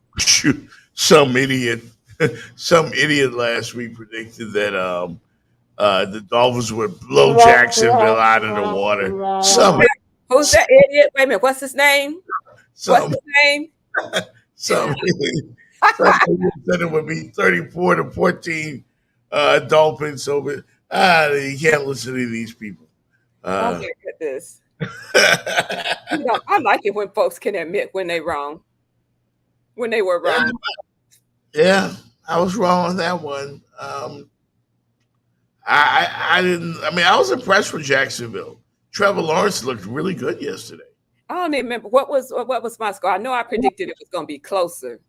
Some idiot last week predicted that the Dolphins would blow Jacksonville out of the water. Who's that idiot? Wait a minute, what's his name? What's his name? Somebody said it would be 34-14 Dolphins. So, you can't listen to these people. Oh my goodness. I like it when folks can admit when they wrong, when they were wrong. Yeah, I was wrong on that one. I didn't. I mean, I was impressed with Jacksonville. Trevor Lawrence looked really good yesterday. I don't even remember what was my score. I know I predicted it was going to be closer.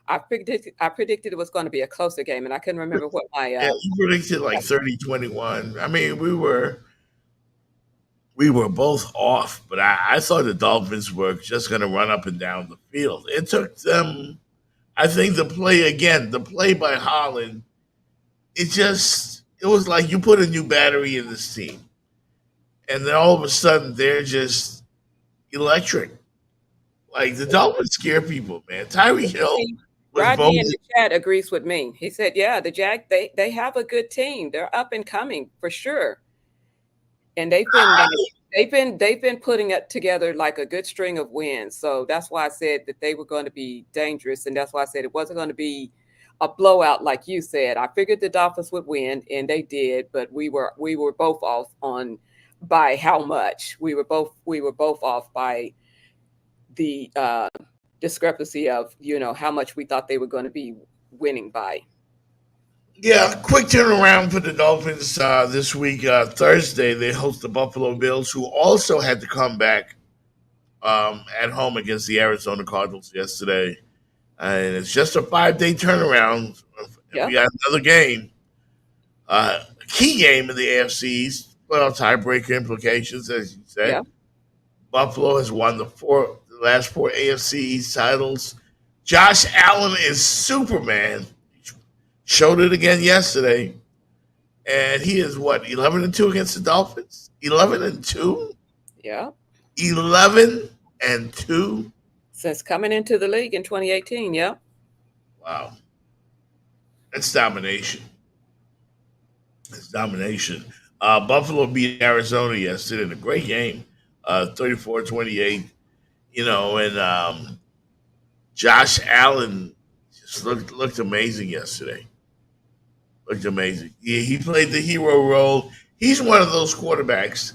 I predicted it was going to be a closer game, and I couldn't remember what my. Yeah, you predicted like 30-21. I mean, we were both off, but I thought the Dolphins were just going to run up and down the field. It took them, I think, the play by Holland. It was like you put a new battery in this team, and then all of a sudden they're just electric. Like the Dolphins scare people, man. Tyreek Hill. Rodney in the chat agrees with me. He said, "Yeah, the Jack they have a good team. They're up and coming for sure, and they've been putting it together like a good string of wins. So that's why I said that they were going to be dangerous, and that's why I said it wasn't going to be a blowout like you said. I figured the Dolphins would win, and they did, but we were both off on by how much. We were both off by the discrepancy of how much we thought they were going to be winning by. Yeah, quick turnaround for the Dolphins this week. Thursday, they host the Buffalo Bills, who also had to come back at home against the Arizona Cardinals yesterday. And it's just a 5-day turnaround. Yep. We got another game, key game in the AFC East, tiebreaker implications, as you said. Yep. Buffalo has won the last four AFC East titles. Josh Allen is Superman. Showed it again yesterday. And he is 11-2 against the Dolphins? 11-2? Yeah. 11-2? Since coming into the league in 2018, yeah. Wow. That's domination. That's domination. Buffalo beat Arizona yesterday in a great game, 34-28. And Josh Allen just looked amazing yesterday. Looked amazing. Yeah, he played the hero role. He's one of those quarterbacks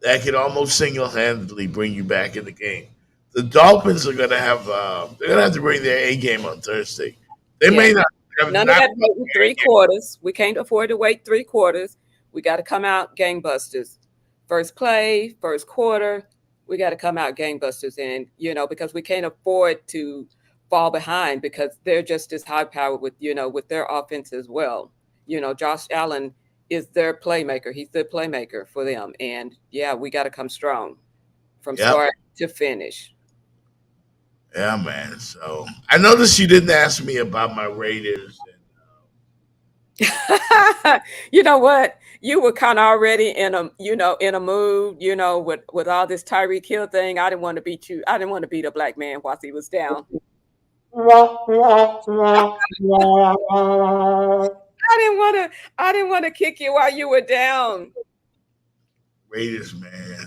that can almost single-handedly bring you back in the game. The Dolphins are going to have to bring their A game on Thursday. They may not. None of that waiting 3 quarters. We can't afford to wait 3 quarters. We got to come out gangbusters. First play, first quarter, we got to come out gangbusters. And, because we can't afford to fall behind because they're just as high powered with their offense as well. Josh Allen is their playmaker. He's the playmaker for them. And, yeah, we got to come strong from start to finish. Yeah, man. So I noticed you didn't ask me about my Raiders. You know what? You were kind of already in a mood, with all this Tyreek Hill thing. I didn't want to beat you. I didn't want to beat a black man whilst he was down. I didn't want to kick you while you were down. Raiders, man.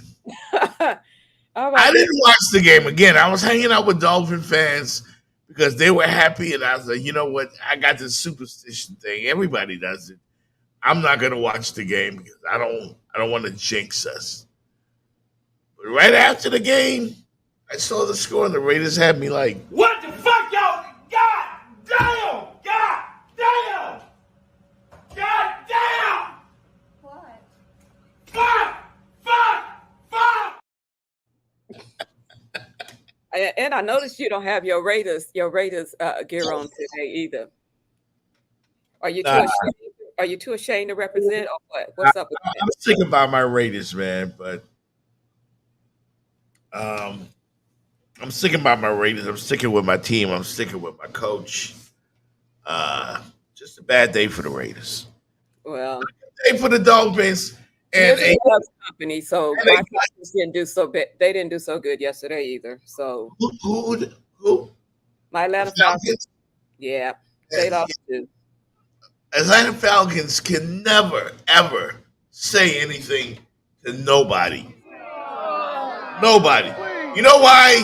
I didn't watch the game again. I was hanging out with Dolphin fans because they were happy, and I was like, you know what? I got this superstition thing. Everybody does it. I'm not going to watch the game because I don't want to jinx us. But right after the game, I saw the score, and the Raiders had me like, what the fuck, y'all? God damn! God damn! God damn! What? Fuck! And I noticed you don't have your Raiders gear on today either. Are you too ashamed? Are you too ashamed to represent, or what? What's up with that? I'm sick about my Raiders, man, but I'm sticking by my Raiders. I'm sticking with my team. I'm sticking with my coach. Just a bad day for the Raiders. Well, day for the Dolphins. And a company, so my Falcons didn't do so bad. They didn't do so good yesterday either. So who? My Atlanta Falcons. Yeah, they lost too. Atlanta Falcons can never ever say anything to nobody. Nobody. You know why?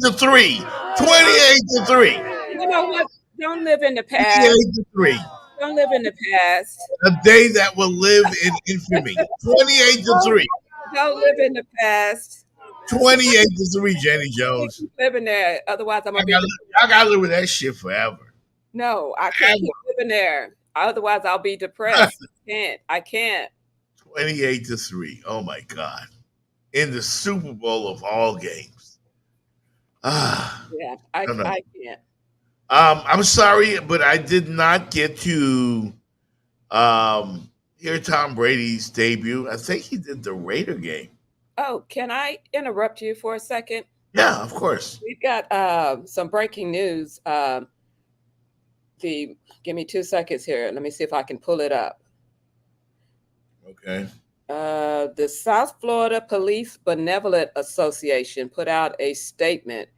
28-3. 28-3. You know what? Don't live in the past. 28-3. Don't live in the past. A day that will live in infamy. 28-3. Don't live in the past. 28-3, Jenny I can't Jones. keep living there. Otherwise, I'm I gonna be. gotta live with that shit forever. No, I can't keep living there. Otherwise, I'll be depressed. I can't. 28-3. Oh my God. In the Super Bowl of all games. Yeah, I No, no. can't. I'm sorry, but I did not get to hear Tom Brady's debut. I think he did the Raider game. Oh, can I interrupt you for a second? Yeah, of course. We've got some breaking news. Give me 2 seconds here. Let me see if I can pull it up. Okay. The South Florida Police Benevolent Association put out a statement.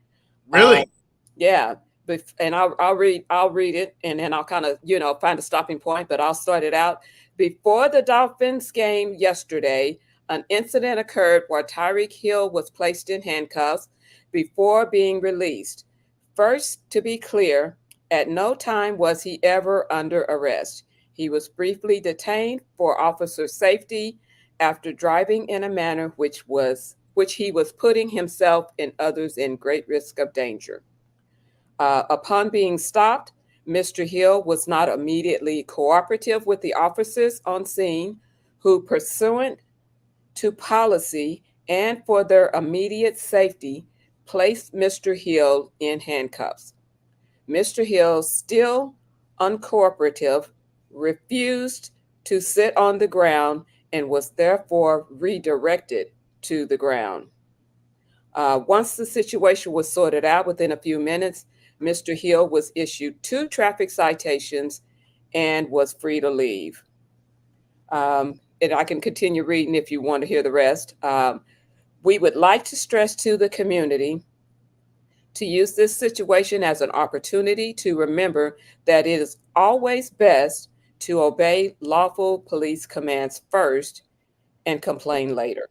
Really? Yeah. And I'll read it, and then I'll kind of find a stopping point. But I'll start it out. Before the Dolphins game yesterday, an incident occurred where TYREEK Hill was placed in handcuffs before being released. First, to be clear, at no time was he ever under arrest. He was briefly detained for officer safety after driving in a manner which he was putting himself and others in great risk of danger. Upon being stopped, Mr. Hill was not immediately cooperative with the officers on scene, who, pursuant to policy and for their immediate safety, placed Mr. Hill in handcuffs. Mr. Hill, still uncooperative, refused to sit on the ground and was therefore redirected to the ground. Once the situation was sorted out, within a few minutes, Mr. Hill was issued 2 traffic citations and was free to leave. And I can continue reading if you want to hear the rest. We would like to stress to the community to use this situation as an opportunity to remember that it is always best to obey lawful police commands first and complain later.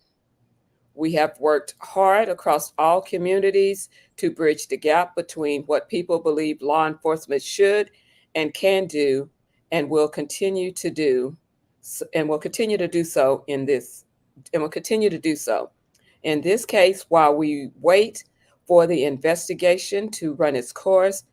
We have worked hard across all communities to bridge the gap between what people believe law enforcement should and can do, and will continue to do, and will continue to do so in this, and will continue to do so. In this case, while we wait for the investigation to run its course,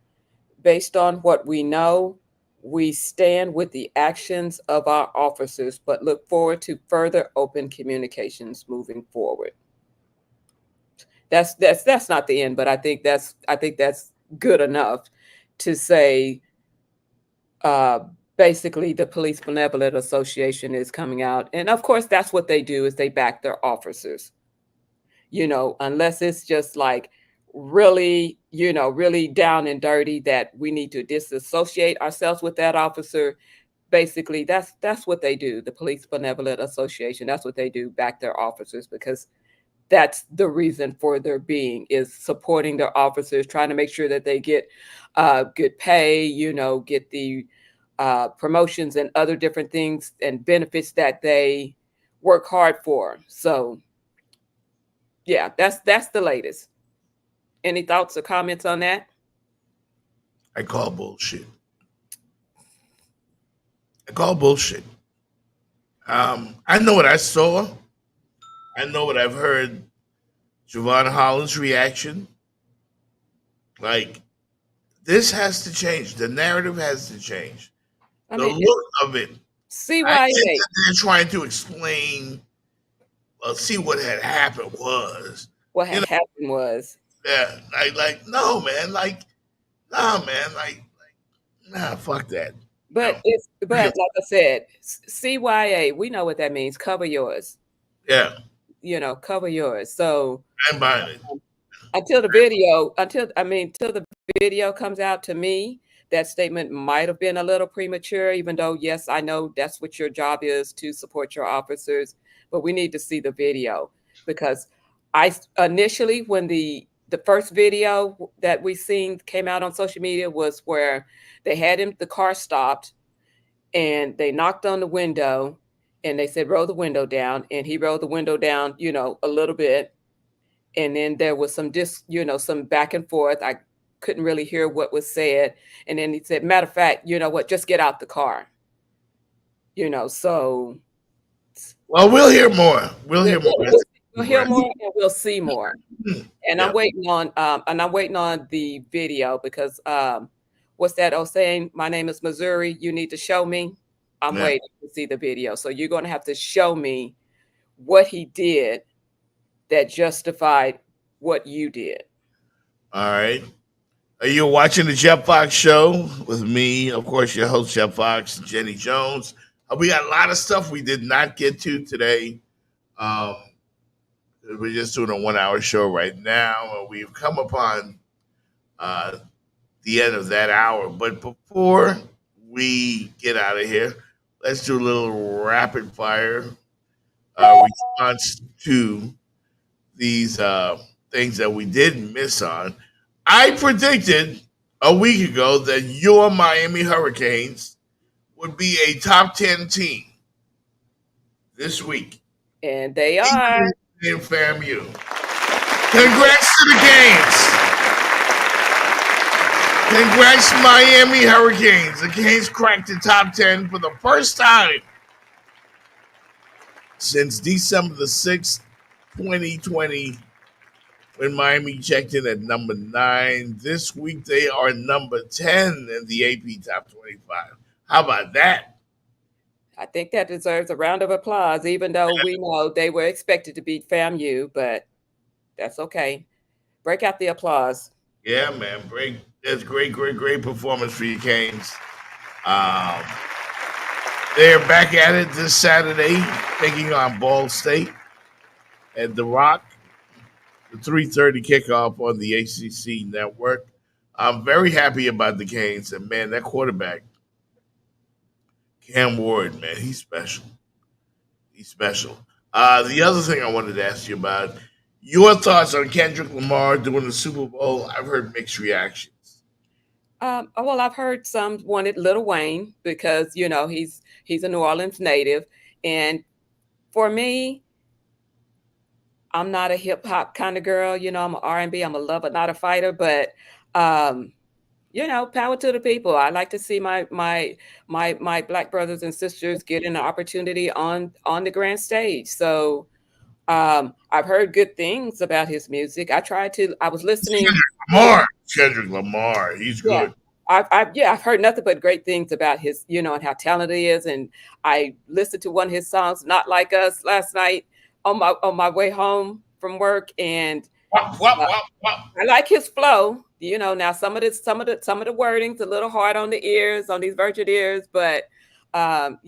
based on what we know, we stand with the actions of our officers, but look forward to further open communications moving forward. That's not the end, but I think that's good enough to say. Basically, the Police Benevolent Association is coming out, and of course, that's what they do, is they back their officers. Unless it's just like really, really down and dirty that we need to disassociate ourselves with that officer. Basically, that's what they do. The Police Benevolent Association, that's what they do, back their officers, because that's the reason for their being, is supporting their officers, trying to make sure that they get good pay, get the promotions and other different things and benefits that they work hard for. So yeah, that's the latest. Any thoughts or comments on that? I call bullshit. I know what I saw. I know what I've heard. Javon Holland's reaction. Like, this has to change. The narrative has to change. The look of it. CYA. I think that they're trying to explain. See what had happened was. What had happened was. Yeah, no, man. Nah, man. Nah, fuck that. But like I said, CYA. We know what that means. Cover yours. Yeah. Cover yours. So I'm buying it. Until the video comes out, to me, that statement might have been a little premature, even though, yes, I know that's what your job is, to support your officers, but we need to see the video, because I initially, when the first video that we seen came out on social media, was where they had the car stopped and they knocked on the window and they said, roll the window down. And he rolled the window down, a little bit. And then there was some some back and forth. couldn't really hear what was said. And then he said, matter of fact, you know what, just get out the car. So Well, we'll hear more. We'll hear more. we'll hear more and we'll see more. And Yeah. I'm waiting on the video because what's that old saying? My name is Missouri. You need to show me. I'm Yeah. waiting to see the video. So you're going to have to show me what he did that justified what you did. All right. Are you watching the Jeff Fox show with me? Of course, your host, Jeff Fox, and Jenny Jones. We got a lot of stuff we did not get to today. We're just doing a 1 hour show right now. And we've come upon the end of that hour. But before we get out of here, let's do a little rapid fire response to these things that we did miss on. I predicted a week ago that your Miami Hurricanes would be a top 10 team this week. And they are. In FAMU. Congrats to the Canes. Congrats, Miami Hurricanes. The Canes cracked the top 10 for the first time since December the 6th, 2020, when Miami checked in at number 9. This week, they are number 10 in the AP Top 25. How about that? I think that deserves a round of applause, even though we know they were expected to beat FAMU, but that's okay. Break out the applause. Yeah, man. That's great performance for your Canes. They're back at it this Saturday, taking on Ball State at The Rock. The 3:30 kickoff on the ACC network. I'm very happy about the Canes. And, man, that quarterback, Cam Ward, man, he's special. He's special. The other thing I wanted to ask you about, your thoughts on Kendrick Lamar doing the Super Bowl. I've heard mixed reactions. Well, I've heard some wanted Lil Wayne because, he's a New Orleans native. And for me, I'm not a hip hop kind of girl. I'm an R&B. I'm a lover, not a fighter. But power to the people. I like to see my Black brothers and sisters get an opportunity on the grand stage. So I've heard good things about his music. I was listening. Kendrick Lamar, he's good. I've heard nothing but great things about his, and how talented he is. And I listened to one of his songs, "Not Like Us," last night on my way home from work, and I like his flow. Now some of the wording's a little hard on the ears, on these virgin ears, but I'm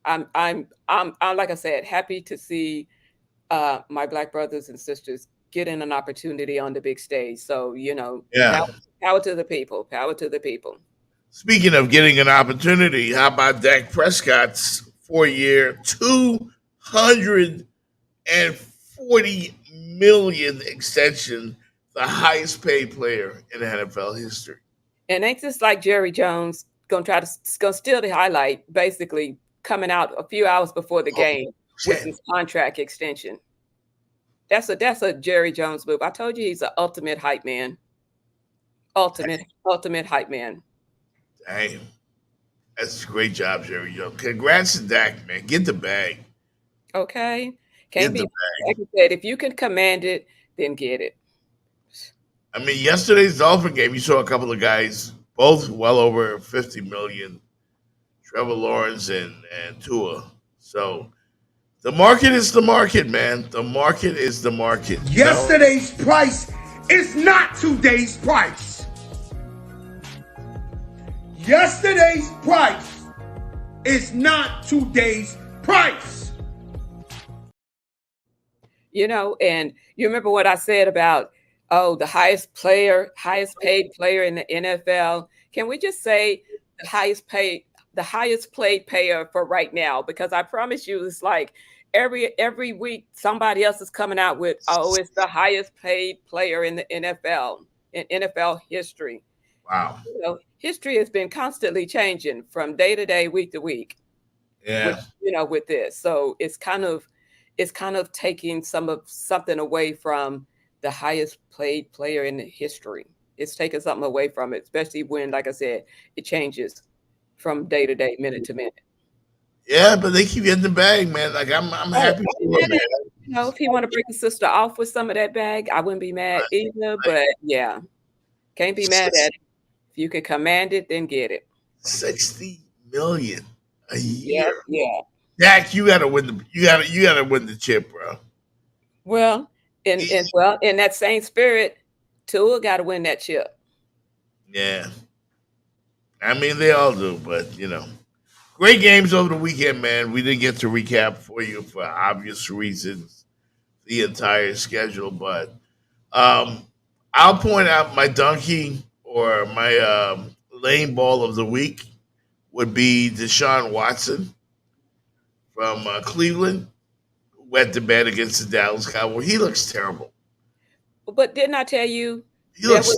like I said, happy to see my Black brothers and sisters getting an opportunity on the big stage. So power to the people, power to the people. Speaking of getting an opportunity, how about Dak Prescott's 4-year, $240 million extension, the highest paid player in NFL history? And ain't this like Jerry Jones gonna steal the highlight, basically coming out a few hours before the game with his contract extension? That's a Jerry Jones move. I told you he's an ultimate hype man. Ultimate hype man. Damn. That's a great job, Jerry Jones. Congrats to Dak, man. Get the bag. Okay. Can't be, like you said, if you can command it, then get it. I mean, yesterday's Dolphin game, you saw a couple of guys, both well over 50 million, Trevor Lawrence and Tua. So the market is the market, man. The market is the market. Yesterday's price is not today's price. Yesterday's price is not today's price. And you remember what I said about, the highest paid player in the NFL. Can we just say the highest paid player for right now? Because I promise you, it's like every week somebody else is coming out with, it's the highest paid player in the NFL, in NFL history. Wow. History has been constantly changing from day to day, week to week. Yeah. With this. So it's kind of taking something away from the highest paid player in history. It's taking something away from it, especially when, like I said, it changes from day to day, minute to minute. Yeah, but they keep getting the bag, man. Like I'm Oh, happy I ain't for him, mad man. at it. You know, if he want to break his sister off with some of that bag, I wouldn't be mad either. Like But yeah, can't be mad at it. If you can command it, then get it. 60 million a Yeah, year. yeah. Dak, you gotta win the you gotta win the chip, bro. Well, in that same spirit, Tua got to win that chip. Yeah. I mean they all do, but great games over the weekend, man. We didn't get to recap for you for obvious reasons, the entire schedule, but um I'll point out my donkey or my lane ball of the week would be Deshaun Watson from Cleveland, who went to bed against the Dallas Cowboys. He looks terrible. But didn't I tell you He looks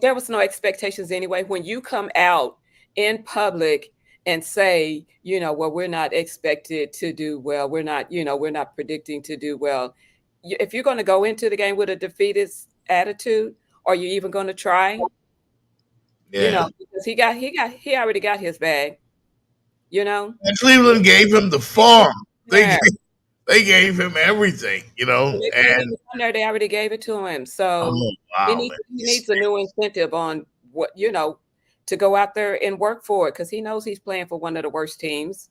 there was no expectations anyway when you come out in public and say, well, we're not expected to do well. We're not predicting to do well. If you're going to go into the game with a defeatist attitude, are you even going to try? yeah. Because he already got his bag. And Cleveland gave him the farm. Yeah. They gave him everything, When they sent him and down there, they already gave it to him. So oh he wow, needs man. he needs a new incentive on what to go out there and work for it because he knows he's playing for one of the worst teams.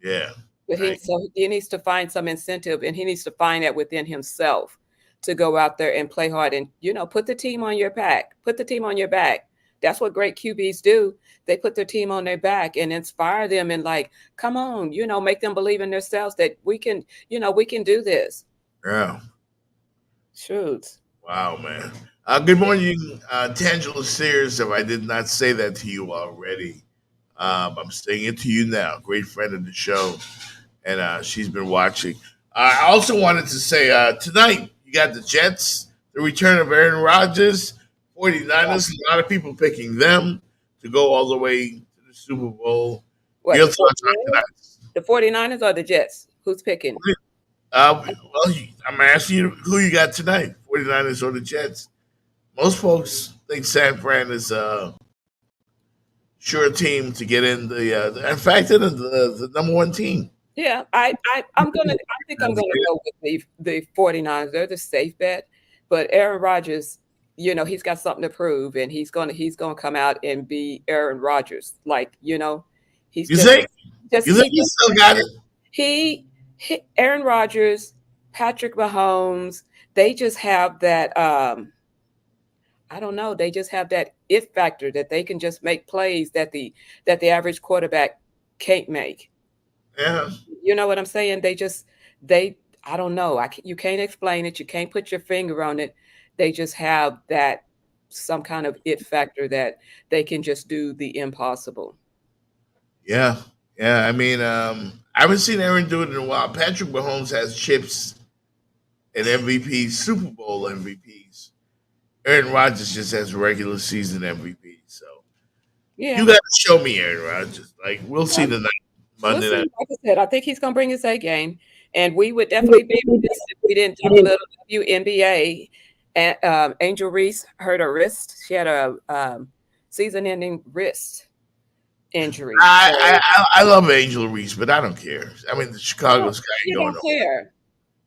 Yeah. But Right. he needs to find some incentive, and he needs to find that within himself to go out there and play hard and put the team on your back. Put the team on your back. That's what great QBs do. They put their team on their back and inspire them and come on, make them believe in themselves that we can do this. Yeah. Shoot. Wow, man. Good morning, Tangela Sears. If I did not say that to you already, I'm saying it to you now. Great friend of the show, and she's been watching. I also wanted to say tonight, you got the Jets, the return of Aaron Rodgers, 49ers, a lot of people picking them to go all the way to the Super Bowl. What, Real the talk tonight. The 49ers or the Jets? Who's picking? Well, I'm asking you who you got tonight, 49ers or the Jets. Most folks think San Fran is a sure team to get in in fact, they're the number one team. Yeah, I think I'm gonna go with the 49ers. They're the safe bet. But Aaron Rodgers, he's got something to prove, and he's gonna come out and be Aaron Rodgers. He's You just think? just You think he still got it? he Aaron Rodgers, Patrick Mahomes, they just have that I don't know, they just have that it factor that they can just make plays that the average quarterback can't make. Yeah. You know what I'm saying? I don't know. You can't explain it. You can't put your finger on it. They just have that some kind of it factor that they can just do the impossible. Yeah. Yeah. I mean, I haven't seen Aaron do it in a while. Patrick Mahomes has chips and MVPs, Super Bowl MVPs. Aaron Rodgers just has regular season MVP. So Yeah. you got to show me Aaron Rodgers. We'll see tonight, Monday We'll see. night. Like I said, I think he's going to bring his A game, and we would definitely be remiss if we didn't talk a little WNBA. And Angel Reese hurt her wrist. She had a season-ending wrist injury. I love Angel Reese, but I don't care. I mean, the Chicago Sky ain't You going don't nowhere. care.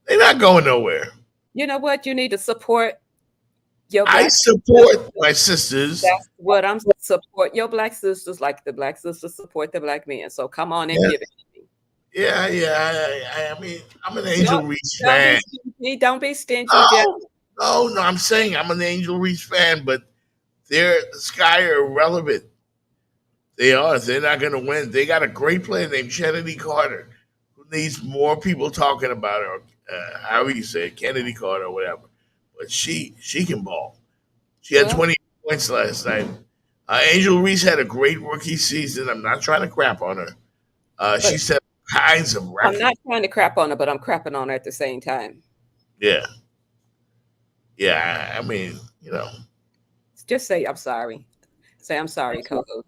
They're not going nowhere. You know what? You need to support your I black support my sisters. That's what I'm support your black sisters like the black sisters support the black men. So come on and Yeah. give it to me. Yeah. I mean, I'm an Angel Reese fan. Don't be stingy, Jeff. No. I'm saying I'm an Angel Reese fan, but the Sky are irrelevant. They are. They're not going to win. They got a great player named Kennedy Carter, who needs more people talking about her. However you say it, Kennedy Carter or whatever. But she can ball. She had 20 points last night. Angel Reese had a great rookie season. I'm not trying to crap on her. She set kinds of records. I'm not trying to crap on her, but I'm crapping on her at the same time. Yeah. Yeah, I mean, Just say I'm sorry. Say I'm sorry, co-host.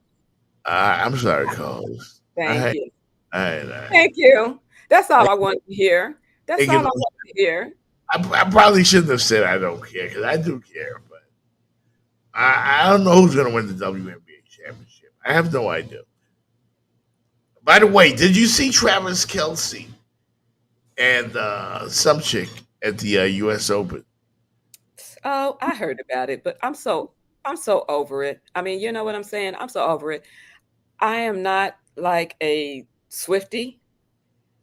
I'm sorry, co-host. Thank you. All right. Thank you. That's all I want to hear. That's Thank all you. I want to hear. I probably shouldn't have said I don't care because I do care, but I don't know who's going to win the WNBA championship. I have no idea. By the way, did you see Travis Kelce and some chick at the U.S. Open? Oh, I heard about it, but I'm so over it. I mean, you know what I'm saying? I'm so over it. I am not like a Swiftie.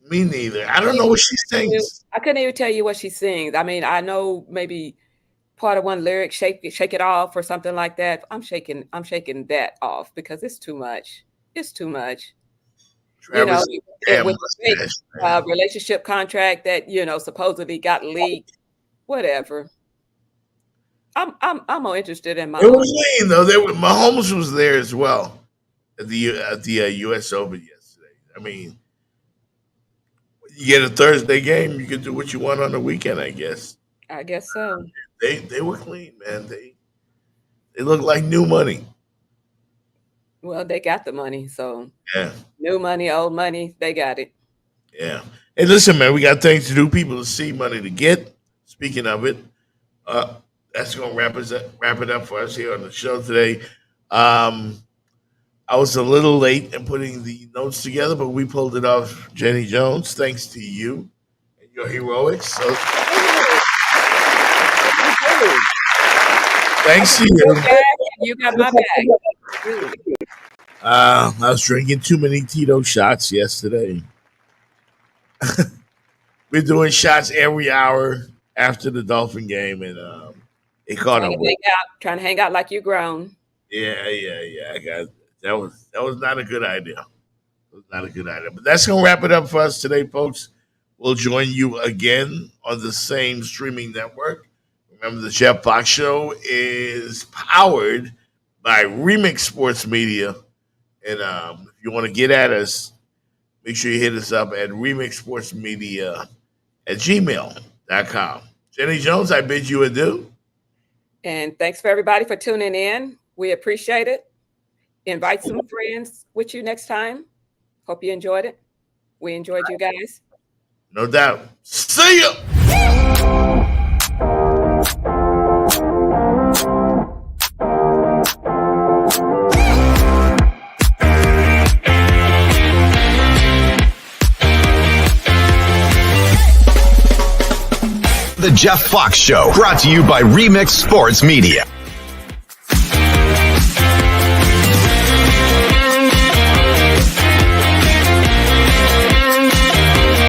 Me neither. I don't know what she sings. I couldn't even tell you what she sings. I mean, I know maybe part of one lyric, shake it off or something like that. I'm shaking that off because it's too much. It's too much. Travis, with the relationship contract that, supposedly got leaked. Whatever. I'm more interested in my It was lean though. Mahomes was there as well at the U.S. Open yesterday. I mean, you get a Thursday game, you can do what you want on the weekend, I guess. I guess so. They were clean, man. They look like new money. Well, they got the money, so yeah. New money, old money, they got it. Yeah. Hey, listen, man, we got things to do, people to see, money to get. Speaking of it, that's gonna wrap it up for us here on the show today. I was a little late in putting the notes together, but we pulled it off, Jenny Jones, thanks to you and your heroics. So thanks to you. You got my bag. I was drinking too many Tito shots yesterday. We're doing shots every hour after the Dolphin game, and it caught up. Trying to hang out like you grown. Yeah. I got that was not a good idea. It was not a good idea. But that's gonna wrap it up for us today, folks. We'll join you again on the same streaming network. Remember, the Jeff Fox Show is powered by Remix Sports Media. And if you want to get at us, make sure you hit us up at remixsportsmedia@gmail.com. Jenny Jones, I bid you adieu. And thanks for everybody for tuning in. We appreciate it. Invite some friends with you next time. Hope you enjoyed it. We enjoyed you guys. No doubt. See ya. The Jeff Fox Show, brought to you by Remix Sports Media.